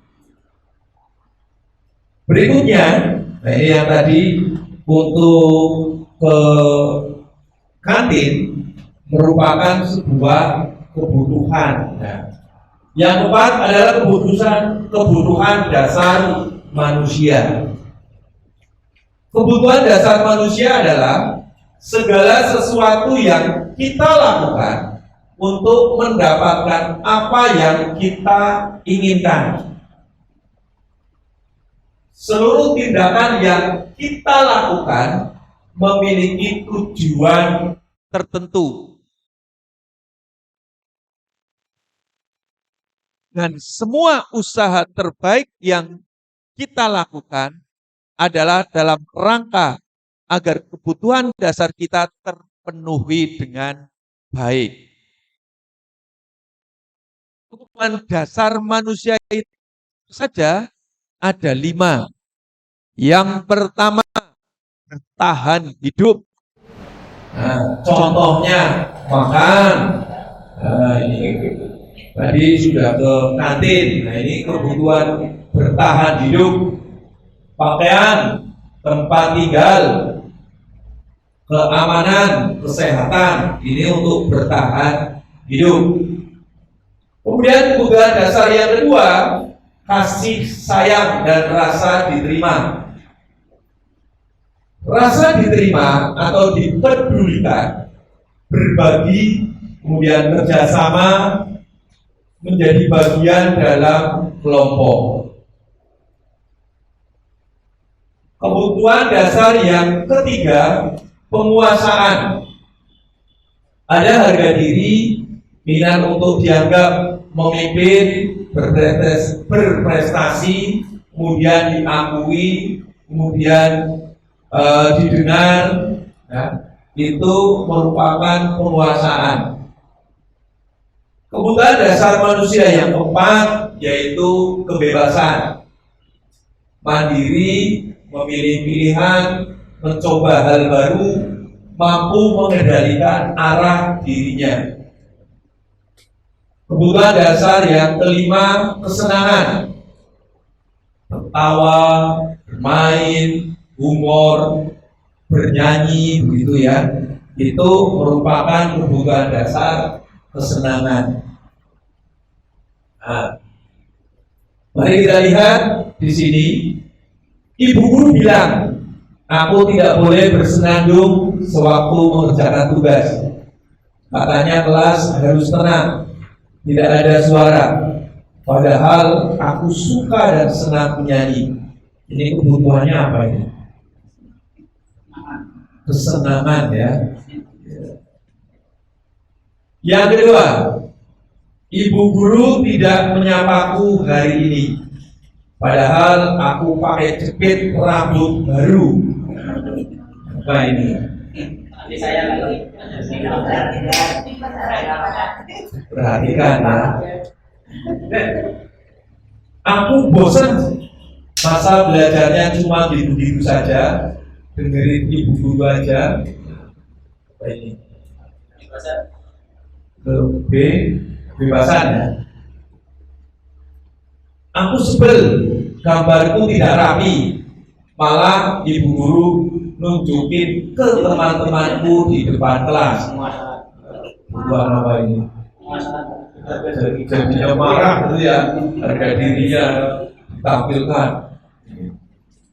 berikutnya, nah ini yang tadi untuk ke kantin merupakan sebuah kebutuhan. Nah, yang keempat adalah kebutuhan dasar manusia. Kebutuhan dasar manusia adalah segala sesuatu yang kita lakukan untuk mendapatkan apa yang kita inginkan. Seluruh tindakan yang kita lakukan memiliki tujuan tertentu. Dan semua usaha terbaik yang kita lakukan adalah dalam rangka agar kebutuhan dasar kita terpenuhi dengan baik. Kebutuhan dasar manusia itu saja ada 5. Yang pertama, bertahan hidup. Nah, contohnya makan. Nah, ini tadi sudah ke kantin. Nah, ini kebutuhan bertahan hidup. Pakaian, tempat tinggal, keamanan, kesehatan, ini untuk bertahan hidup. Kemudian kebutuhan dasar yang kedua, kasih sayang dan rasa diterima. Rasa diterima atau dipedulikan, berbagi, kemudian kerjasama, menjadi bagian dalam kelompok. Kebutuhan dasar yang ketiga, penguasaan. Ada harga diri, minat untuk dianggap memimpin, berprestasi, kemudian diakui, kemudian didengar, ya, itu merupakan penguasaan. Kebutuhan dasar manusia yang keempat yaitu kebebasan, mandiri, memilih pilihan, mencoba hal baru, mampu mengendalikan arah dirinya. Kebutuhan dasar yang kelima, kesenangan, tertawa, bermain, humor, bernyanyi, begitu ya. Itu merupakan kebutuhan dasar kesenangan. Nah, mari kita lihat di sini. Ibu guru bilang, aku tidak boleh bersenandung sewaktu mengerjakan tugas. Katanya kelas harus tenang, tidak ada suara. Padahal aku suka dan senang menyanyi. Ini kebutuhannya apa ini? Kesenangan ya. Yang kedua, ibu guru tidak menyapaku hari ini. Padahal aku pakai jepit rambut baru. Apa ini? Perhatikan ya. Aku bosan, masa belajarnya cuma gitu-gitu saja, dengerin ibu guru aja. Apa ini? Kebebasan ya. Aku sebel, gambarku tidak rapi, malah ibu guru nunjukin ke teman-temanku di depan kelas. Buat apa ini? Jadinya marah gitu ya, harga dirinya ditampilkan.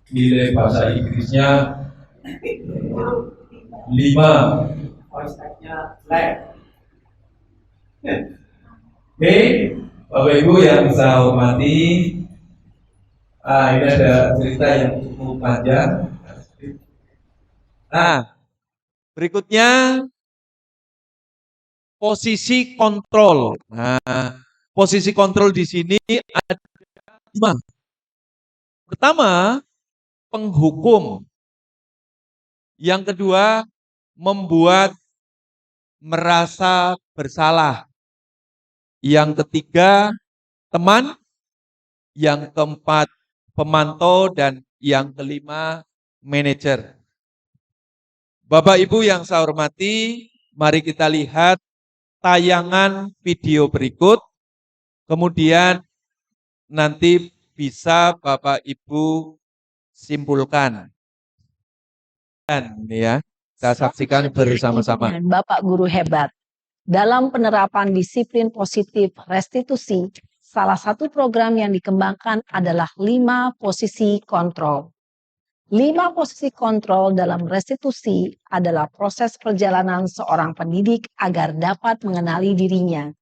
Nilai bahasa Inggrisnya 5. Oke, Bapak Ibu yang saya hormati, ini ada cerita yang cukup panjang. Nah, berikutnya posisi kontrol. Nah, posisi kontrol di sini ada 5. Pertama, penghukum. Yang kedua, membuat merasa bersalah. Yang ketiga, teman. Yang keempat, pemantau. Dan yang kelima, manajer. Bapak Ibu yang saya hormati, mari kita lihat tayangan video berikut. Kemudian nanti bisa Bapak Ibu simpulkan. Dan ya, kita saksikan bersama-sama. Bapak Guru hebat. Dalam penerapan disiplin positif restitusi, salah satu program yang dikembangkan adalah 5 posisi kontrol. 5 posisi kontrol dalam restitusi adalah proses perjalanan seorang pendidik agar dapat mengenali dirinya.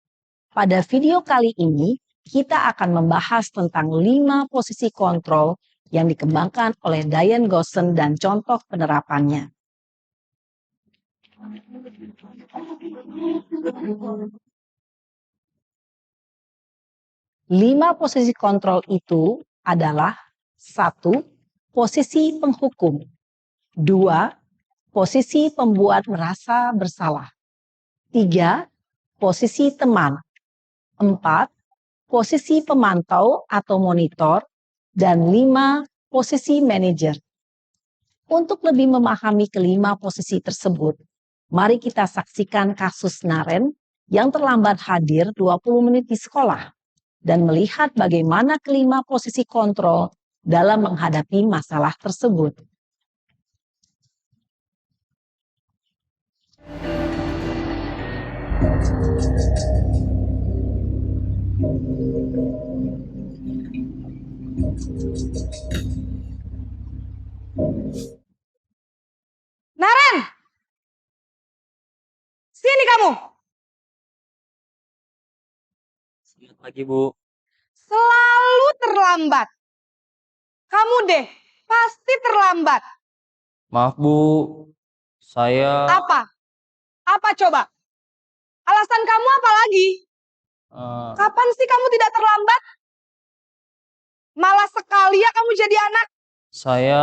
Pada video kali ini, kita akan membahas tentang 5 posisi kontrol yang dikembangkan oleh Diane Gosson dan contoh penerapannya. 5 posisi kontrol itu adalah 1. Posisi penghukum. 2. Posisi pembuat merasa bersalah. 3. Posisi teman. 4. Posisi pemantau atau monitor. Dan 5. Posisi manajer. Untuk lebih memahami kelima posisi tersebut, mari kita saksikan kasus Naren yang terlambat hadir 20 menit di sekolah dan melihat bagaimana kelima posisi kontrol dalam menghadapi masalah tersebut. Naren! Sini kamu. Selamat pagi, Bu. Selalu terlambat. Kamu deh, pasti terlambat. Maaf, Bu. Saya Apa? Apa coba? Alasan kamu apa lagi? eh, Kapan sih kamu tidak terlambat? Malas sekali ya kamu jadi anak. saya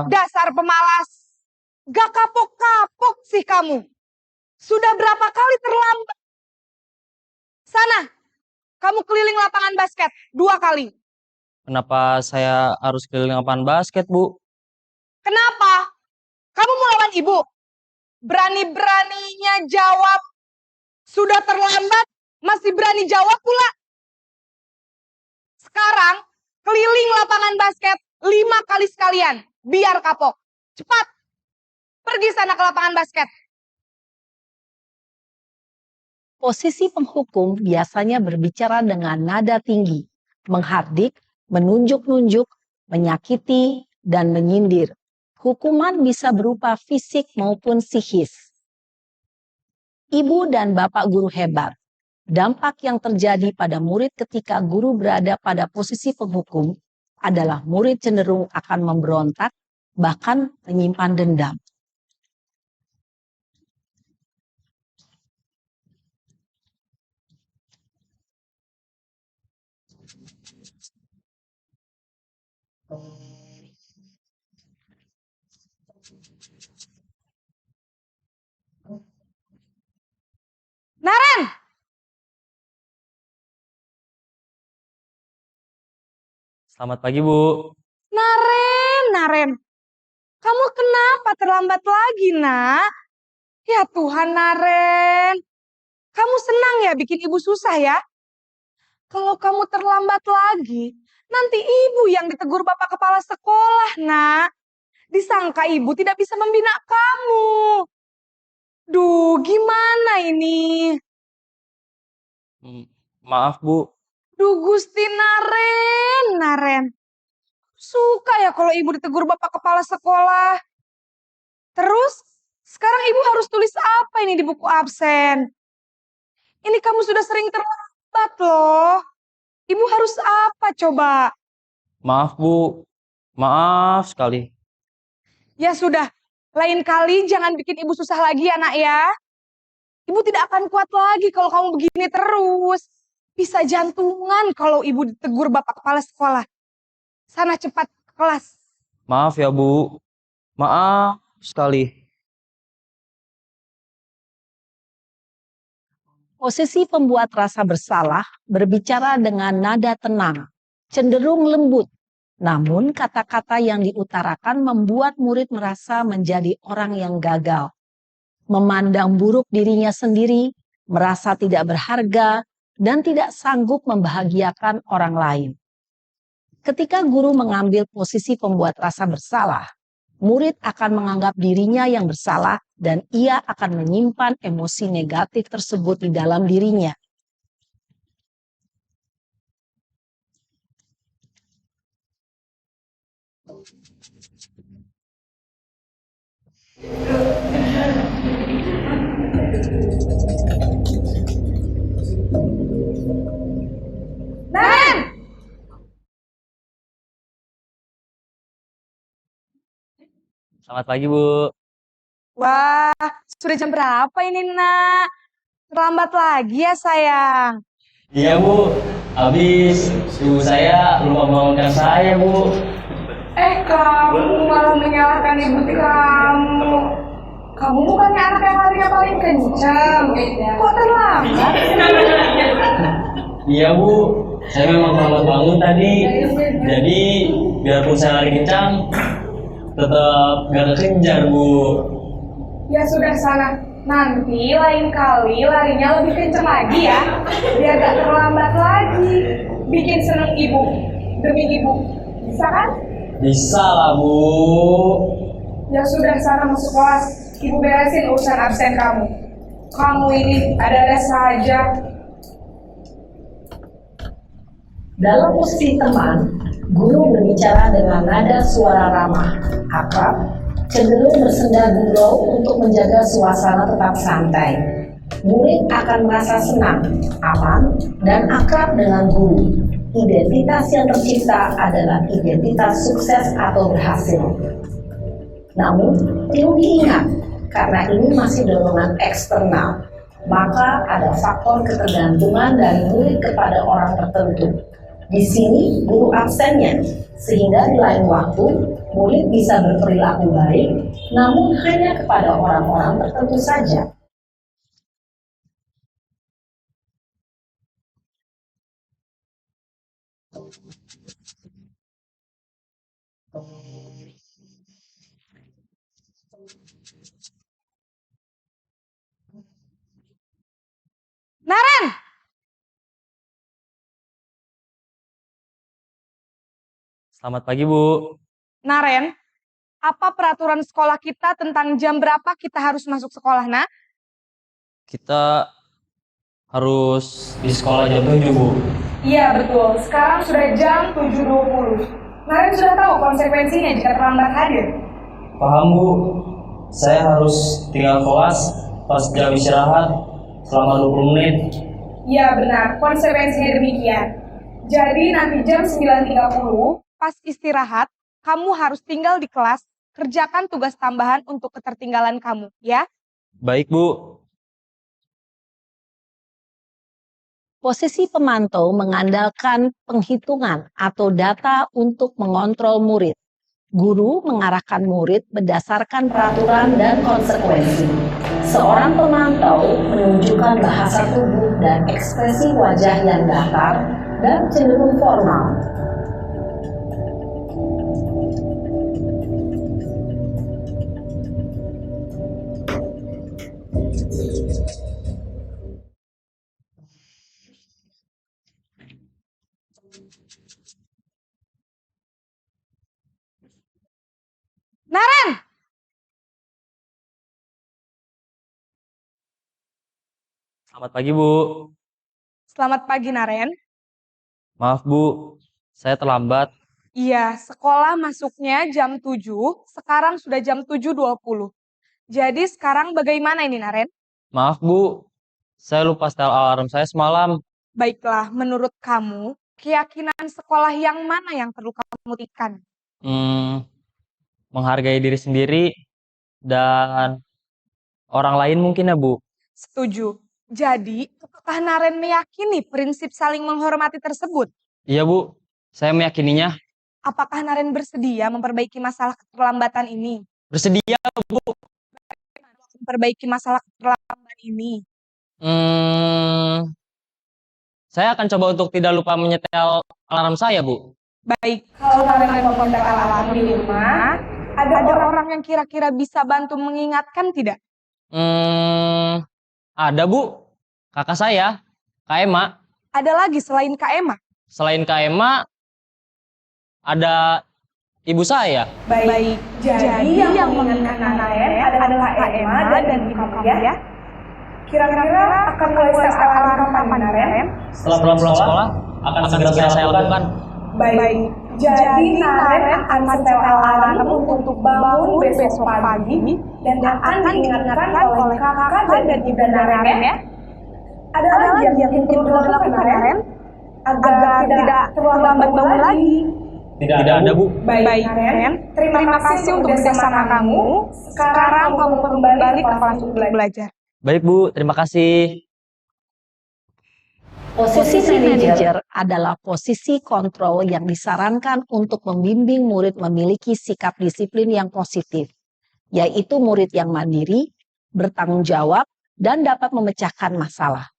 Dasar pemalas. Gak kapok-kapok sih kamu. Sudah berapa kali terlambat? Sana, kamu keliling lapangan basket 2 kali. kenapa saya harus keliling lapangan basket, Bu? Kenapa? Kamu mau lawan ibu? Berani-beraninya jawab. Sudah terlambat, masih berani jawab pula. Sekarang, keliling lapangan basket 5 kali sekalian. Biar kapok. Cepat. Pergi sana ke lapangan basket. Posisi penghukum biasanya berbicara dengan nada tinggi, menghardik, menunjuk-nunjuk, menyakiti, dan menyindir. Hukuman bisa berupa fisik maupun psikis. Ibu dan bapak guru hebat. Dampak yang terjadi pada murid ketika guru berada pada posisi penghukum adalah murid cenderung akan memberontak, bahkan menyimpan dendam. Naren! Selamat pagi, Bu. Naren. Kamu kenapa terlambat lagi, nak? Ya Tuhan, Naren. Kamu senang ya bikin ibu susah ya? Kalau kamu terlambat lagi, nanti ibu yang ditegur bapak kepala sekolah, nak. Disangka ibu tidak bisa membina kamu. Duh, gimana ini? Maaf, Bu. Duh, Gusti Naren. Suka ya kalau ibu ditegur bapak kepala sekolah. Terus, sekarang ibu harus tulis apa ini di buku absen? Ini kamu sudah sering terlambat loh. Ibu harus apa coba? Maaf, Bu. Maaf sekali. Ya sudah, lain kali jangan bikin ibu susah lagi ya nak ya. Ibu tidak akan kuat lagi kalau kamu begini terus. Bisa jantungan kalau ibu ditegur bapak kepala sekolah. Sana cepat ke kelas. Maaf ya, Bu. Maaf sekali. Posisi pembuat rasa bersalah berbicara dengan nada tenang, cenderung lembut. Namun kata-kata yang diutarakan membuat murid merasa menjadi orang yang gagal. Memandang buruk dirinya sendiri, merasa tidak berharga, dan tidak sanggup membahagiakan orang lain. Ketika guru mengambil posisi pembuat rasa bersalah, murid akan menganggap dirinya yang bersalah dan ia akan menyimpan emosi negatif tersebut di dalam dirinya. Naren! Selamat pagi, Bu. Wah, sudah jam berapa ini nak? Terlambat lagi ya sayang. Iya, Bu. Habis ibu saya lupa membangunkan saya, Bu. Kamu malah menyalahkan ibu kamu. Kamu bukannya anak yang larinya paling kencang. Kok terlambat? Iya, Bu. Saya memang terlambat bangun tadi. Jadi, biarpun saya lari kencang, tetap gak kekejar, Bu. Ya sudah sana. Nanti lain kali larinya lebih kencang lagi ya. Biar gak terlambat lagi. Bikin seneng ibu. Demi ibu. Bisa kan? Bisa lah, Bu. Ya sudah sana masuk kelas. Ibu beresin urusan absen kamu. Kamu ini ada-ada saja. Dalam posisi teman, guru berbicara dengan nada suara ramah, akrab, cenderung bersenda gurau untuk menjaga suasana tetap santai. Murid akan merasa senang, aman, dan akrab dengan guru. Identitas yang tercipta adalah identitas sukses atau berhasil. Namun, perlu diingat, karena ini masih dorongan eksternal, maka ada faktor ketergantungan dari murid kepada orang tertentu. Di sini guru absennya, sehingga di lain waktu murid bisa berperilaku baik, namun hanya kepada orang-orang tertentu saja. Naren! Selamat pagi, Bu. Naren, apa peraturan sekolah kita tentang jam berapa kita harus masuk sekolah, nak? Kita harus di sekolah jam 7, Bu. Iya, betul. Sekarang sudah jam 7.20. Naren sudah tahu konsekuensinya jika terlambat hadir. Paham, Bu. Saya harus tinggal kelas pas jam istirahat selama 20 menit. Iya, benar. Konsekuensinya demikian. Jadi nanti jam 9.30, pas istirahat, kamu harus tinggal di kelas, kerjakan tugas tambahan untuk ketertinggalan kamu, ya? Baik, Bu. Posisi pemantau mengandalkan penghitungan atau data untuk mengontrol murid. Guru mengarahkan murid berdasarkan peraturan dan konsekuensi. Seorang pemantau menunjukkan bahasa tubuh dan ekspresi wajah yang datar dan cenderung formal. Naren! Selamat pagi, Bu. Selamat pagi, Naren. Maaf, Bu. Saya terlambat. Iya, sekolah masuknya jam 7, sekarang sudah jam 7.20. Jadi sekarang bagaimana ini, Naren? Maaf, Bu. Saya lupa setel alarm saya semalam. Baiklah, menurut kamu, keyakinan sekolah yang mana yang perlu kamu buktikan? Menghargai diri sendiri dan orang lain mungkin ya, Bu. Setuju. Jadi, apakah Naren meyakini prinsip saling menghormati tersebut? Iya, Bu. Saya meyakininya. Apakah Naren bersedia memperbaiki masalah keterlambatan ini? Bersedia, Bu. Memperbaiki masalah keterlambatan ini. Saya akan coba untuk tidak lupa menyetel alarm saya, Bu. Baik, kalau Naren mempunyai alarm di rumah, ada orang yang kira-kira bisa bantu mengingatkan tidak? Ada, Bu. Kakak saya, Kak Ema. Ada lagi selain Kak Ema? Selain Kak Ema, ada ibu saya. Baik. Jadi yang mengingatkan Naren adalah Kak Ema dan ibu kamu ya? Kira-kira akan mulai setel alarm kapan, Naren? Setelah pulang sekolah, akan segera saya lakukan. Baik. Jadi Naren akan setel alarm untuk bangun besok pagi dan akan diingatkan oleh kakak dan ibu Naren ya? Ada lagi yang perlu dilakukan, Naren? Agar tidak terlambat bangun lagi. Tidak ada, Bu. Baik, Naren. Terima kasih untuk kerjasama kamu. Sekarang kamu kembali ke kelas untuk belajar. Baik, Bu. Terima kasih. Posisi manajer adalah posisi kontrol yang disarankan untuk membimbing murid memiliki sikap disiplin yang positif, yaitu murid yang mandiri, bertanggung jawab, dan dapat memecahkan masalah.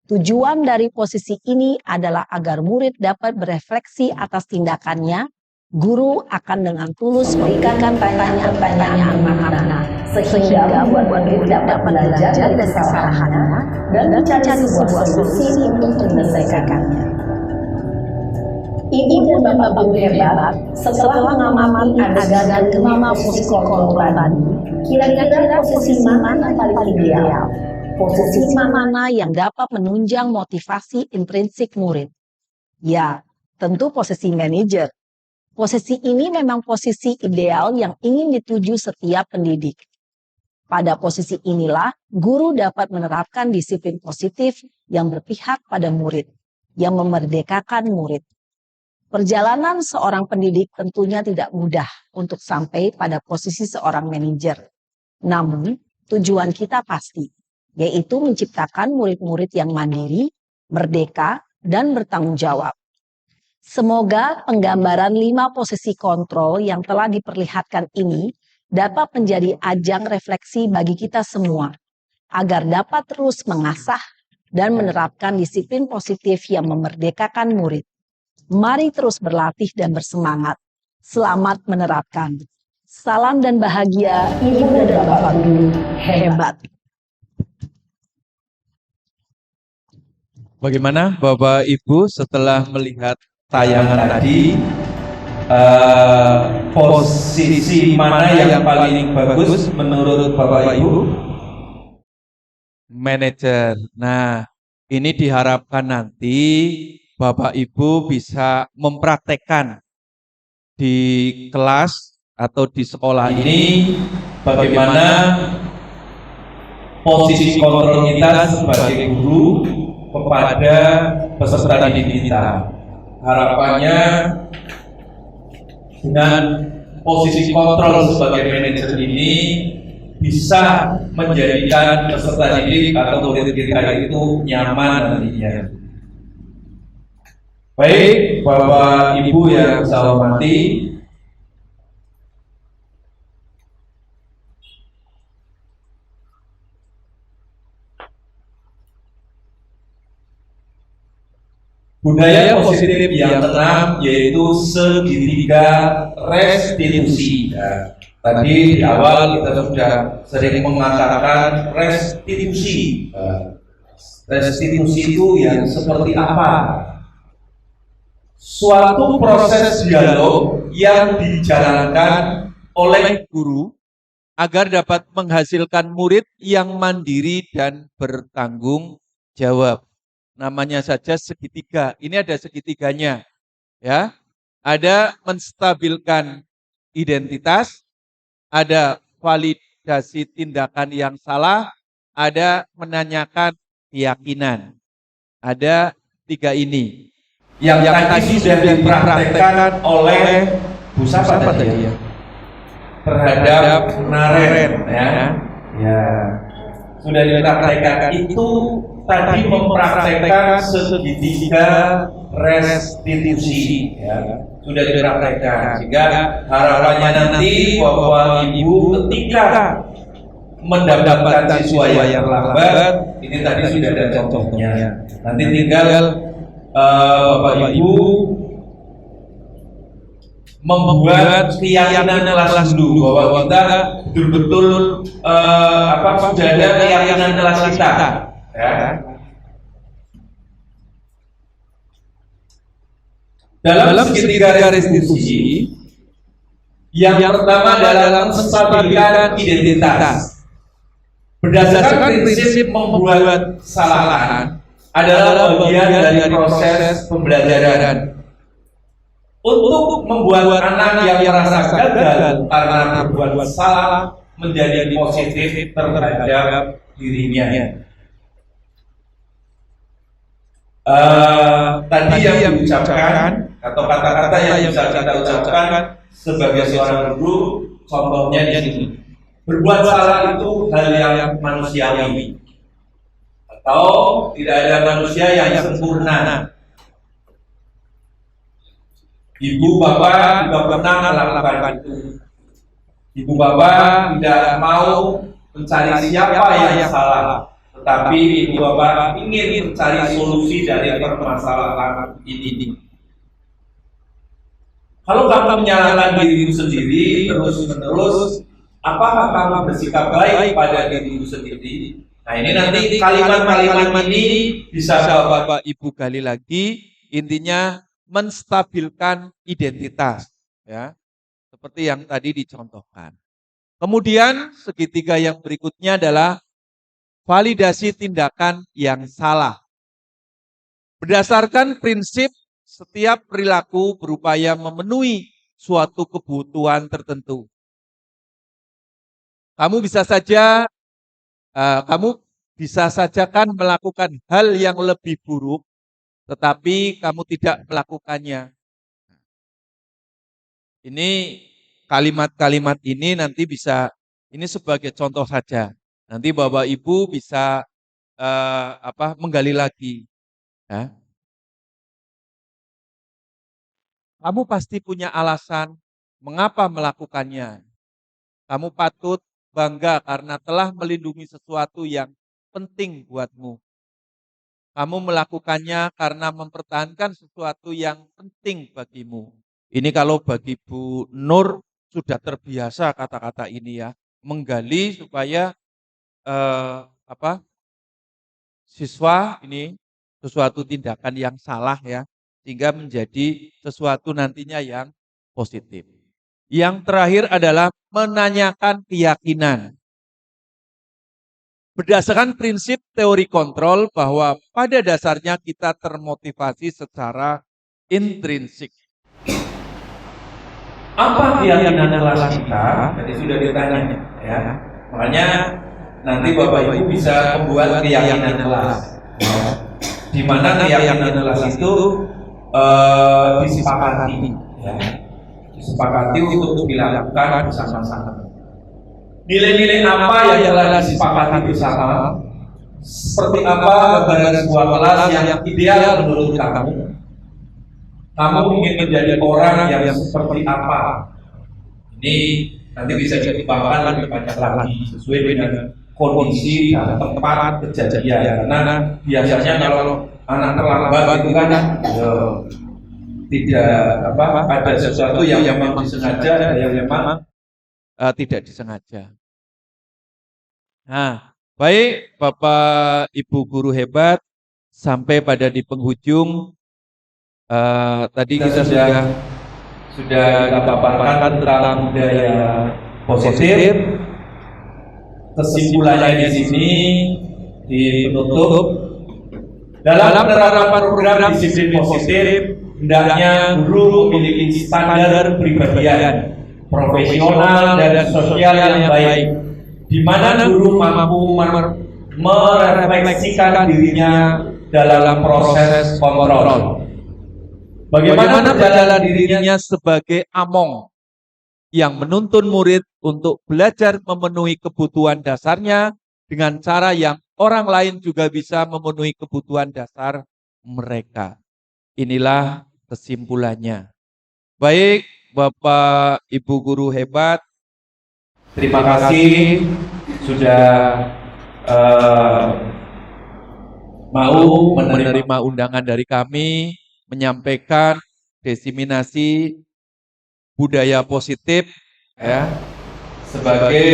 Tujuan dari posisi ini adalah agar murid dapat berefleksi atas tindakannya. Guru akan dengan tulus memberikan pertanyaan-pertanyaan makna, sehingga murid dapat belajar dari kesalahannya dan mencari sebuah solusi untuk menyelesaikannya. Ibu dan bapak guru hebat, setelah mengamati adegan dan kelima posisi kontrol tadi, kira-kira posisi mana yang paling ideal? Posisi mana yang dapat menunjang motivasi intrinsik murid? Ya, tentu posisi manajer. Posisi ini memang posisi ideal yang ingin dituju setiap pendidik. Pada posisi inilah, guru dapat menerapkan disiplin positif yang berpihak pada murid, yang memerdekakan murid. Perjalanan seorang pendidik tentunya tidak mudah untuk sampai pada posisi seorang manajer. Namun, tujuan kita pasti, yaitu menciptakan murid-murid yang mandiri, merdeka, dan bertanggung jawab. Semoga penggambaran 5 posisi kontrol yang telah diperlihatkan ini dapat menjadi ajang refleksi bagi kita semua, agar dapat terus mengasah dan menerapkan disiplin positif yang memerdekakan murid. Mari terus berlatih dan bersemangat. Selamat menerapkan. Salam dan bahagia, Ibu dan Bapak Guru hebat. Bagaimana Bapak Ibu setelah melihat tayangan tadi, posisi mana yang paling bagus menurut Bapak Ibu? Manajer. Nah, ini diharapkan nanti Bapak Ibu bisa mempraktekkan di kelas atau di sekolah ini bagaimana posisi kontrol kita sebagai guru kepada peserta didik kita. Harapannya dengan posisi kontrol sebagai manajer ini bisa menjadikan peserta didik atau murid kita itu nyaman nantinya. Baik, Bapak Ibu yang saya hormati, budaya positif yang keenam yaitu segitiga restitusi. Nah, tadi di awal kita sudah sering mengatakan restitusi. Restitusi itu yang seperti apa? Suatu proses dialog yang dijalankan oleh guru agar dapat menghasilkan murid yang mandiri dan bertanggung jawab. Namanya saja segitiga. Ini ada segitiganya, ya. Ada menstabilkan identitas, ada validasi tindakan yang salah, ada menanyakan keyakinan. Ada 3 ini. Yang tadi sudah dipraktekkan oleh Bu Sapa tadi ya. Terhadap Naren, ya. Sudah dipraktekkan itu. Tadi mempraktekkan segitiga restitusi, ya. Sudah dipraktekkan, sehingga harapannya nanti Bapak Ibu ketika mendapatkan siswa yang terlambat, ini tadi sudah ada contohnya. Nanti tinggal Bapak Ibu membuat keyakinan kelas dulu bahwa kita betul-betul sudah ada keyakinan kelas kita. Ya. Dalam segitiga restitusi, yang pertama adalah menstabilkan identitas. Berdasarkan prinsip membuat kesalahan adalah bagian dari proses pembelajaran. Untuk membuat anak yang merasa gagal karena berbuat salah menjadi positif terhadap dirinya. Tadi yang diucapkan atau kata-kata yang bisa kita ucapkan sebagai seorang guru, contohnya di sini. Berbuat salah itu hal yang manusiawi, atau tidak ada manusia yang sempurna. Ibu bapak juga pernah melakukan itu. Ibu bapak tidak mau mencari siapa yang salah, tetapi ibu bapak ingin mencari solusi dari permasalahan ini. Kalau kamu menyalahkan dirimu sendiri terus-menerus, apakah kamu bersikap baik pada dirimu sendiri? Nah, ini nanti kalimat-kalimat ini bisa Bapak Ibu gali lagi. Intinya menstabilkan identitas, ya, seperti yang tadi dicontohkan. Kemudian segitiga yang berikutnya adalah validasi tindakan yang salah. Berdasarkan prinsip setiap perilaku berupaya memenuhi suatu kebutuhan tertentu. Kamu bisa saja kan melakukan hal yang lebih buruk, tetapi kamu tidak melakukannya. Ini kalimat-kalimat ini nanti bisa, ini sebagai contoh saja. Nanti Bapak Ibu bisa menggali lagi. Ya. Kamu pasti punya alasan mengapa melakukannya. Kamu patut bangga karena telah melindungi sesuatu yang penting buatmu. Kamu melakukannya karena mempertahankan sesuatu yang penting bagimu. Ini kalau bagi Bu Nur sudah terbiasa kata-kata ini ya, menggali supaya siswa ini sesuatu tindakan yang salah ya, sehingga menjadi sesuatu nantinya yang positif. Yang terakhir adalah menanyakan keyakinan. Berdasarkan prinsip teori kontrol bahwa pada dasarnya kita termotivasi secara intrinsik. Apa keyakinan kelas kita? Tadi sudah ditanya ya. Makanya nanti Bapak Ibu bisa membuat keyakinan kelas. Ya. Di mana keyakinan kelas itu disepakati, ya. Disepakati untuk dilakukan bersama-sama. Nilai-nilai apa yang telah disepakati bersama? Seperti apa gambaran sebuah kelas yang ideal menurut kamu? Kamu ingin menjadi orang yang seperti apa? Ini nanti bisa dikembangkan lebih banyak lagi sesuai dengan kondisi dan tempat kejadian. Karena biasanya kalau anak terlambat itu kan tidak ada sesuatu yang memang disengaja, yang memang tidak disengaja. Nah, baik Bapak Ibu guru hebat, sampai pada di penghujung tadi kita sudah kita paparkan tentang budaya positif. Kesimpulannya di sini di penutup dalam penerapan program disiplin positif hendaknya guru memiliki standar kepribadian profesional dan sosial yang baik, di mana guru mampu merefleksikan dirinya dalam proses kontrol. Bagaimana berjalan dirinya sebagai among yang menuntun murid untuk belajar memenuhi kebutuhan dasarnya dengan cara yang orang lain juga bisa memenuhi kebutuhan dasar mereka. Inilah kesimpulannya. Baik Bapak Ibu guru hebat, terima kasih sudah mau menerima undangan dari kami, menyampaikan diseminasi budaya positif ya, sebagai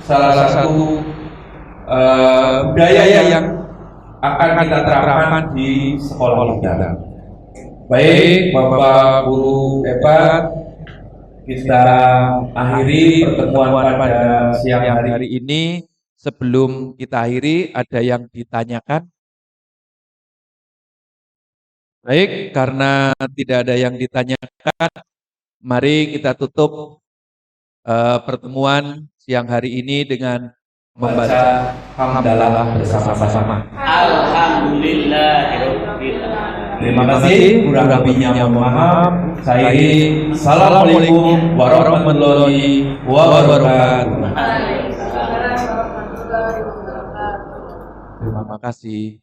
salah satu budaya yang akan kita terapkan di sekolah kita. Baik Bapak guru hebat, kita akhiri pertemuan pada siang hari ini. Sebelum kita akhiri, ada yang ditanyakan? Baik, karena tidak ada yang ditanyakan, mari kita tutup pertemuan siang hari ini dengan membaca hamdalah bersama-sama. Alhamdulillahirabbil alamin. Terima kasih, kurang lebihnya mohon maaf. Saya Assalamualaikum warahmatullahi wabarakatuh. Terima kasih.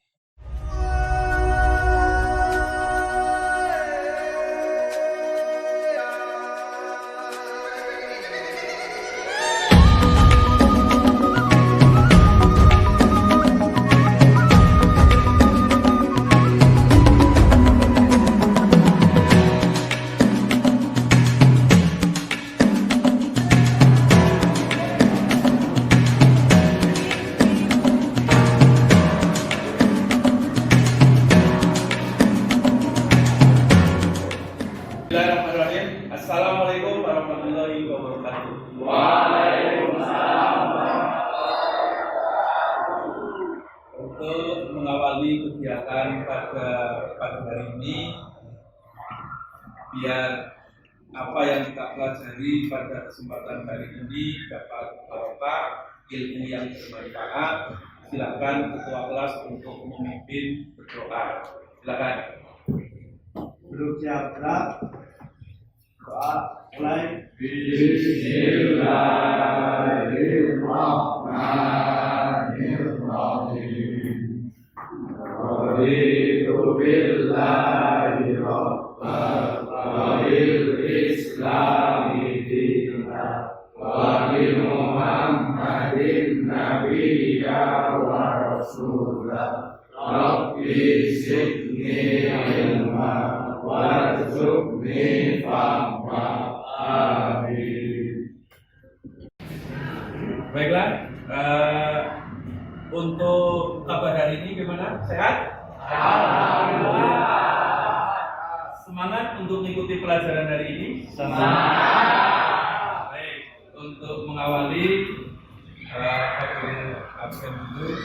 mengawali kegiatan pada hari ini, biar apa yang kita pelajari pada kesempatan hari ini dapat barokah, ilmu yang bermanfaat. Silakan ketua kelas untuk memimpin berdoa. Silakan. Berusia berat, doa mulai. Bismillahirrahmanirrahim. Raditu billahi rabban wa bil islami dinan wa bi Muhammadin nabiyya wa rasulah. Rabbi zidni ilma warzuqni fahma. Amin. Baiklah, untuk kabar hari ini gimana? Sehat? Semangat untuk mengikuti pelajaran hari ini? Semangat. Baik, untuk mengawali absen dulu.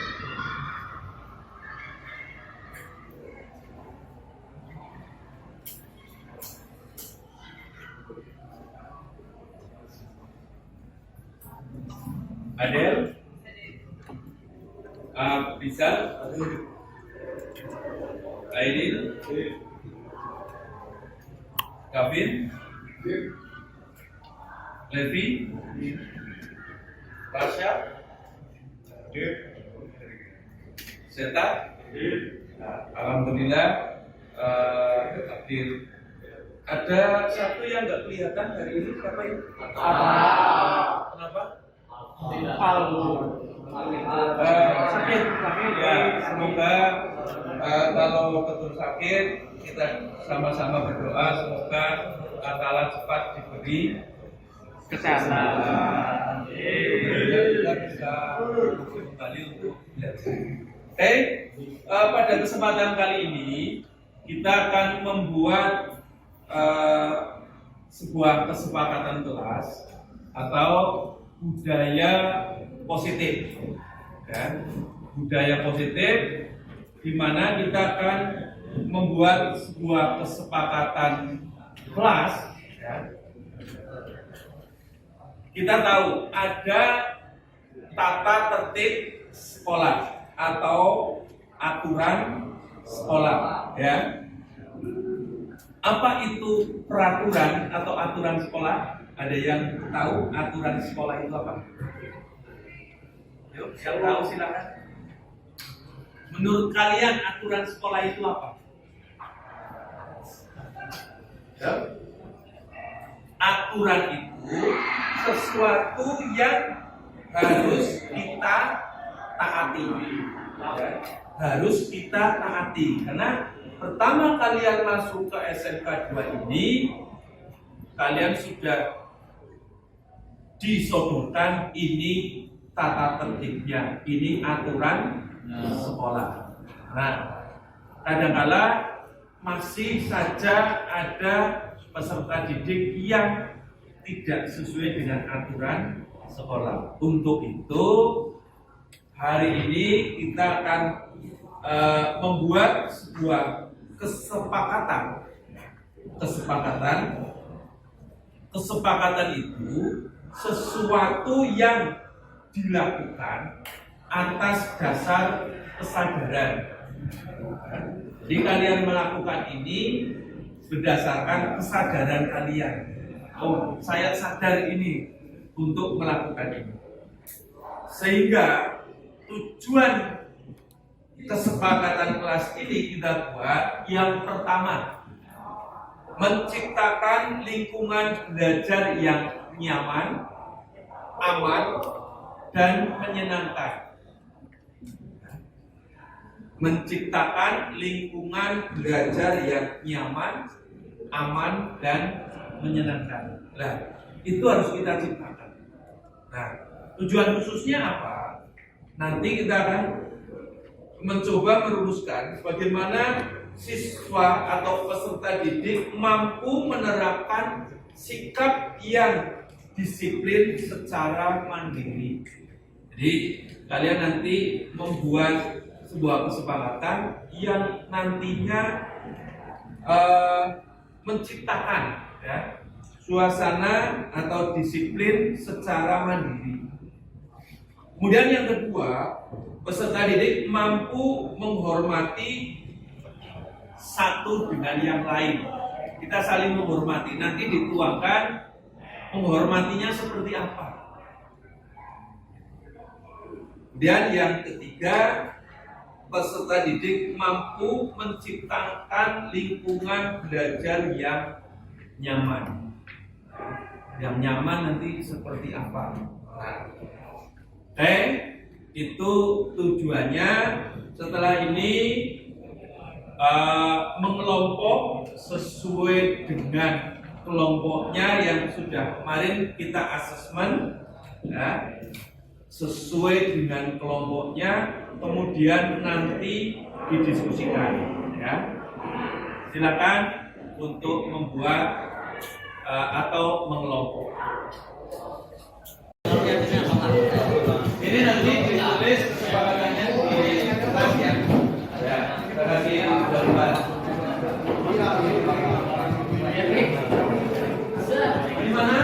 Adel, bisa, Aidil, Gavin, Levi, Rasya, Seta, alhamdulillah hadir. Ada satu yang nggak kelihatan hari ini, siapa ini? Kenapa? Sakit, ya, semoga kalau betul sakit kita sama-sama berdoa semoga Allah cepat diberi kesehatan. Kita bisa kembali untuk belajar. Oke, pada kesempatan kali ini kita akan membuat sebuah kesepakatan kelas atau budaya positif, kan? Budaya positif, di mana kita akan membuat sebuah kesepakatan kelas. Ya. Kita tahu ada tata tertib sekolah atau aturan sekolah, ya. Apa itu peraturan atau aturan sekolah? Ada yang tahu aturan sekolah itu apa? Yuk, yang tahu silakan. Menurut kalian aturan sekolah itu apa? Ya. Aturan itu sesuatu yang harus kita taati. Ya. Harus kita taati. Karena pertama kalian masuk ke SMK 2 ini, kalian sudah disodorkan ini tata tertibnya, ini aturan sekolah. Nah, kadang-kala masih saja ada peserta didik yang tidak sesuai dengan aturan sekolah. Untuk itu, hari ini kita akan membuat sebuah kesepakatan itu sesuatu yang dilakukan atas dasar kesadaran. Jadi kalian melakukan ini berdasarkan kesadaran kalian. Oh, saya sadar ini untuk melakukan ini. Sehingga tujuan kesepakatan kelas ini kita buat yang pertama, menciptakan lingkungan belajar yang nyaman, aman, dan menyenangkan. Menciptakan lingkungan belajar yang nyaman, aman, dan menyenangkan. Nah, itu harus kita ciptakan. Nah, tujuan khususnya apa? Nanti kita akan mencoba merumuskan bagaimana siswa atau peserta didik mampu menerapkan sikap yang disiplin secara mandiri. Jadi kalian nanti membuat sebuah kesepakatan yang nantinya menciptakan ya, suasana atau disiplin secara mandiri. Kemudian yang kedua, peserta didik mampu menghormati satu dengan yang lain. Kita saling menghormati. Nanti dituangkan menghormatinya seperti apa. Kemudian yang ketiga, peserta didik mampu menciptakan lingkungan belajar yang nyaman. Yang nyaman nanti seperti apa? Nah, oke, itu tujuannya. Setelah ini mengelompok sesuai dengan kelompoknya yang sudah kemarin kita asesmen, ya, sesuai dengan kelompoknya, kemudian nanti didiskusikan. Ya, silakan untuk membuat atau mengelompok. Ini nanti ditulis kesepakatannya di kertas ya. Ya, kita kasih gambar. Di mana?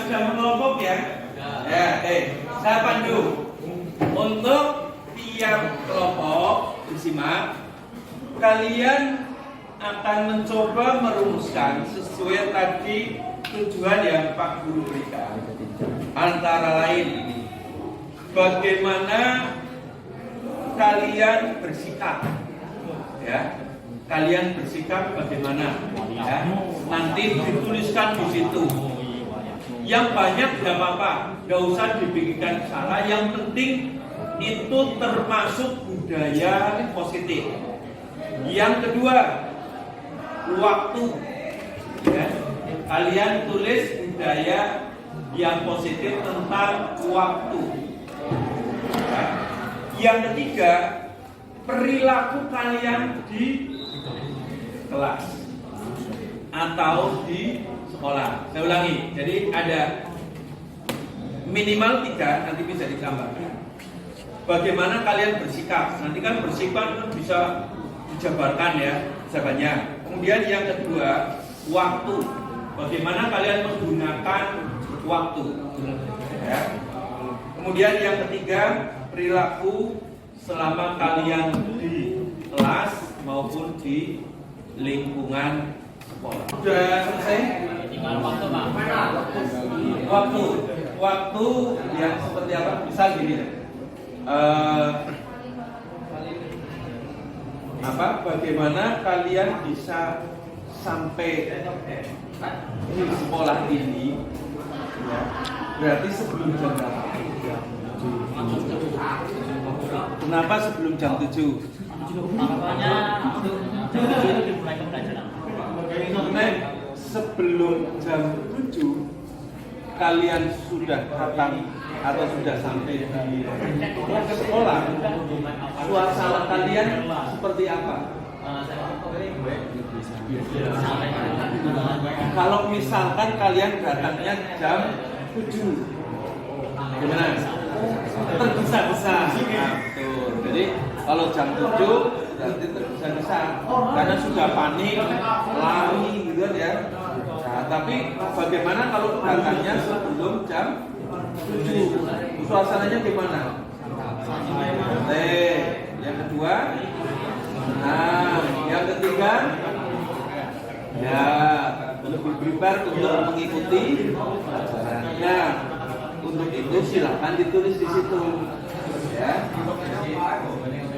Sudah mengelompok ya? Ya, saya pandu. Untuk tiap kelompok, disimak, kalian akan mencoba merumuskan sesuai tadi tujuan yang Pak Guru berikan. Antara lain, bagaimana kalian bersikap, ya? Kalian bersikap bagaimana? Ya, nanti dituliskan di situ. Yang banyak gak apa-apa, gak usah dibikinkan salah. Yang penting itu termasuk budaya positif. Yang kedua, waktu. Ya, kalian tulis budaya yang positif tentang waktu. Ya. Yang ketiga, perilaku kalian di kelas atau di sekolah. Saya ulangi, jadi ada minimal 3, nanti bisa ditambah. Bagaimana kalian bersikap? Nanti kan bersikap bisa dijabarkan ya, bisa banyak. Kemudian yang kedua, waktu. Bagaimana kalian menggunakan waktu? Ya. Kemudian yang ketiga, perilaku selama kalian di kelas maupun di lingkungan sekolah. Sudah selesai? Waktu yang seperti apa? Misal gini, bagaimana kalian bisa sampai di sekolah ini? Ya, berarti sebelum jam berapa? Kenapa sebelum jam 7? Sebelum jam 7 kalian sudah datang atau sudah sampai di sekolah, suasana kalian seperti apa? Kalau misalkan kalian datangnya jam 7, gimana? Tergesa-gesa. Nah, betul. Jadi kalau jam 7 berarti tergesa-gesa karena sudah panik, lari gitu kan ya. Nah, tapi bagaimana kalau datangnya sebelum jam 7? Suasananya gimana? Yang kedua, nah, yang ketiga, ya lebih prepare untuk mengikuti pelajaran. Nah, untuk itu silahkan ditulis di situ, ya.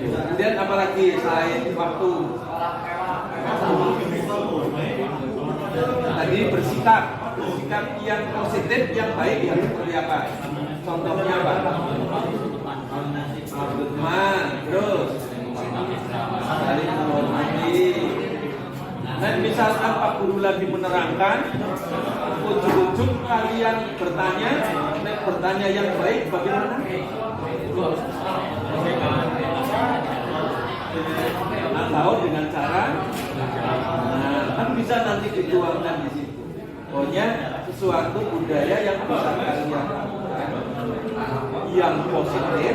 Kemudian apa lagi selain waktu? Tadi bersikap yang positif, yang baik, yang seperti apa? Contohnya apa? menerangkan, ujung-ujung kalian bertanya yang baik bagaimana? Atau dengan cara, kan bisa nanti dituangkan di situ. Pokoknya sesuatu budaya yang bisa kalian lakukan, yang positif,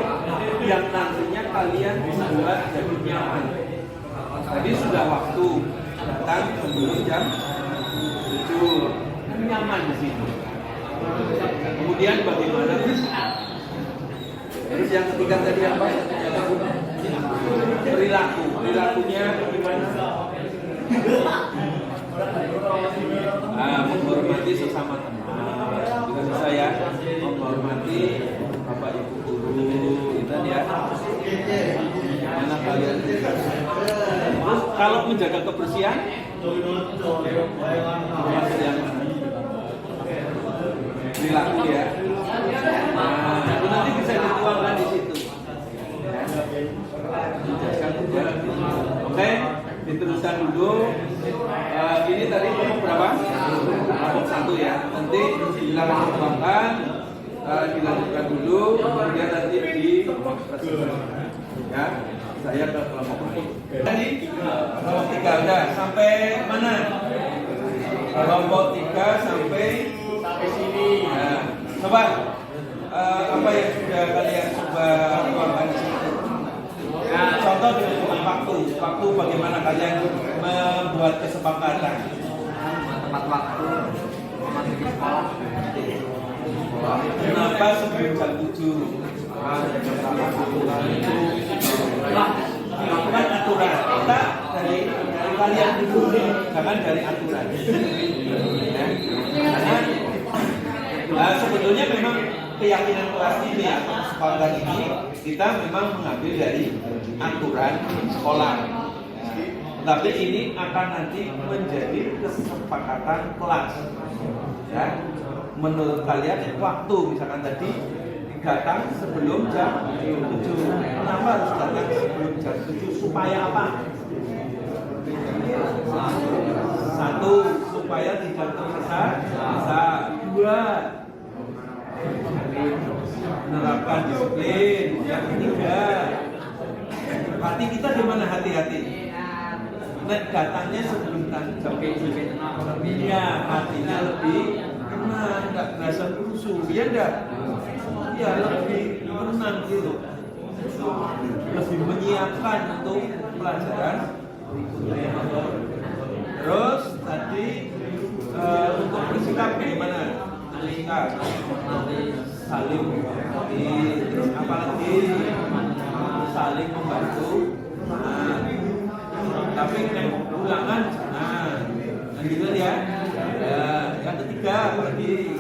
yang nantinya kalian buat jadi nyaman. Tadi sudah waktu datang sebelum jam 7, nyaman di situ. Kemudian bagaimana? Terus yang ketiga tadi apa? Perilakunya gimana? Menghormati sesama teman, juga bisa ya, menghormati bapak ibu guru, gitu ya. Mana kalian? Terus kalau menjaga kebersihan, yang perilaku ya. Nah, itu nanti bisa dituangkan di situ. Oke, diteruskan dulu. Ini tadi kelompok berapa? Kelompok 1 ya. Nanti silakan dikembangkan, dilanjutkan dulu, kemudian nanti di ya. Saya ke kelompok lain. Tadi kelompok 3 udah sampai mana? Kelompok 3 sampai sini. Nah, coba apa yang sudah kalian coba tuangkan di situ? Contoh dengan waktu bagaimana kalian membuat kesepakatan? Tepat waktu, memasuki sekolah. Kenapa sebelum jam 7? Lakukan aturan. Kita dari kalian dulu, jangan dari aturan. Karena sebetulnya memang keyakinan kelas ini atau kesepakatan ini kita memang mengambil dari aturan sekolah. Tapi ini akan nanti menjadi kesepakatan kelas. Ya. Menurut kalian waktu misalkan tadi datang sebelum jam 7. Kenapa harus datang sebelum jam 7? Supaya apa? 1, supaya tidak tergesa-gesa. 2, menerapkan disiplin. Yang ketiga, hati kita di mana hati-hati? Datangnya sebelum jam 7. Iya, hatinya lebih tenang, nggak berasa rusuh. Iya enggak? Ya lebih tenang gitu, lebih menyiapkan untuk pelajaran berikutnya. Terus tadi untuk bersikap bagaimana? Bersikap saling mengerti, terus apalagi saling membantu. Nah, tapi ulangan jangan, gitu ya. Yang ketiga apalagi?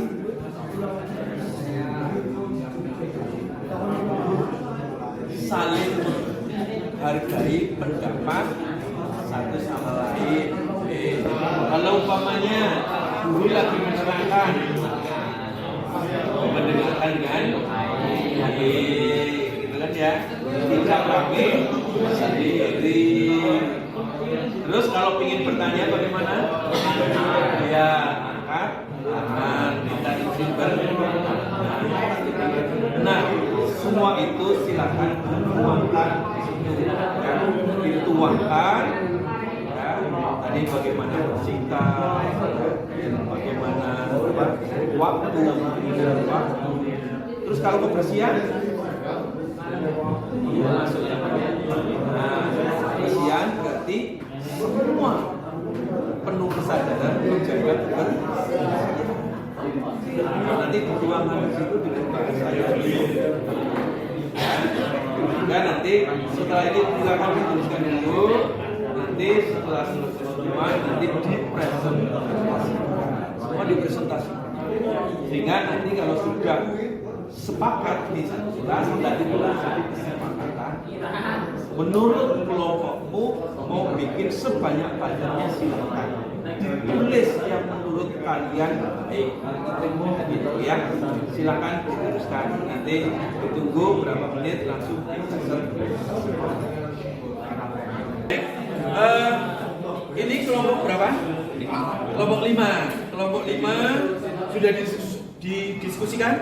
Saling menghargai pendapat satu sama lain. Kalau umpamanya guru lagi menerangkan, mendengarkan dengan baik, gitu kan ya. Tidak rame sendiri. Terus kalau ingin bertanya bagaimana? Ya angkat tangan, minta izin bertanya. Nah, semua itu silakan dituangkan di situ, ya, dituangkan. Ya, tadi bagaimana bersikap, bagaimana waktu. Terus kalau kebersihan, maksudnya, nah, kebersihan berarti semua penuh kesadaran menjaga kebersihan. Nanti dituangkan di situ dengan bahasa yang dan nanti setelah ini silakan dituliskan dulu. Nanti setelah selesai semua nanti dipresentasikan, semua dipresentasikan. Sehingga nanti kalau sudah sepakat di satu kelas sudah ditulis jadi kesepakatan. Menurut kelompokmu mau bikin sebanyak-banyaknya silakan. Tulis yang menurut kalian baik, gitu ya. Silakan diteruskan. Nanti ditunggu berapa menit langsung ini kelompok berapa? Kelompok 5. Kelompok 5 sudah didiskusikan?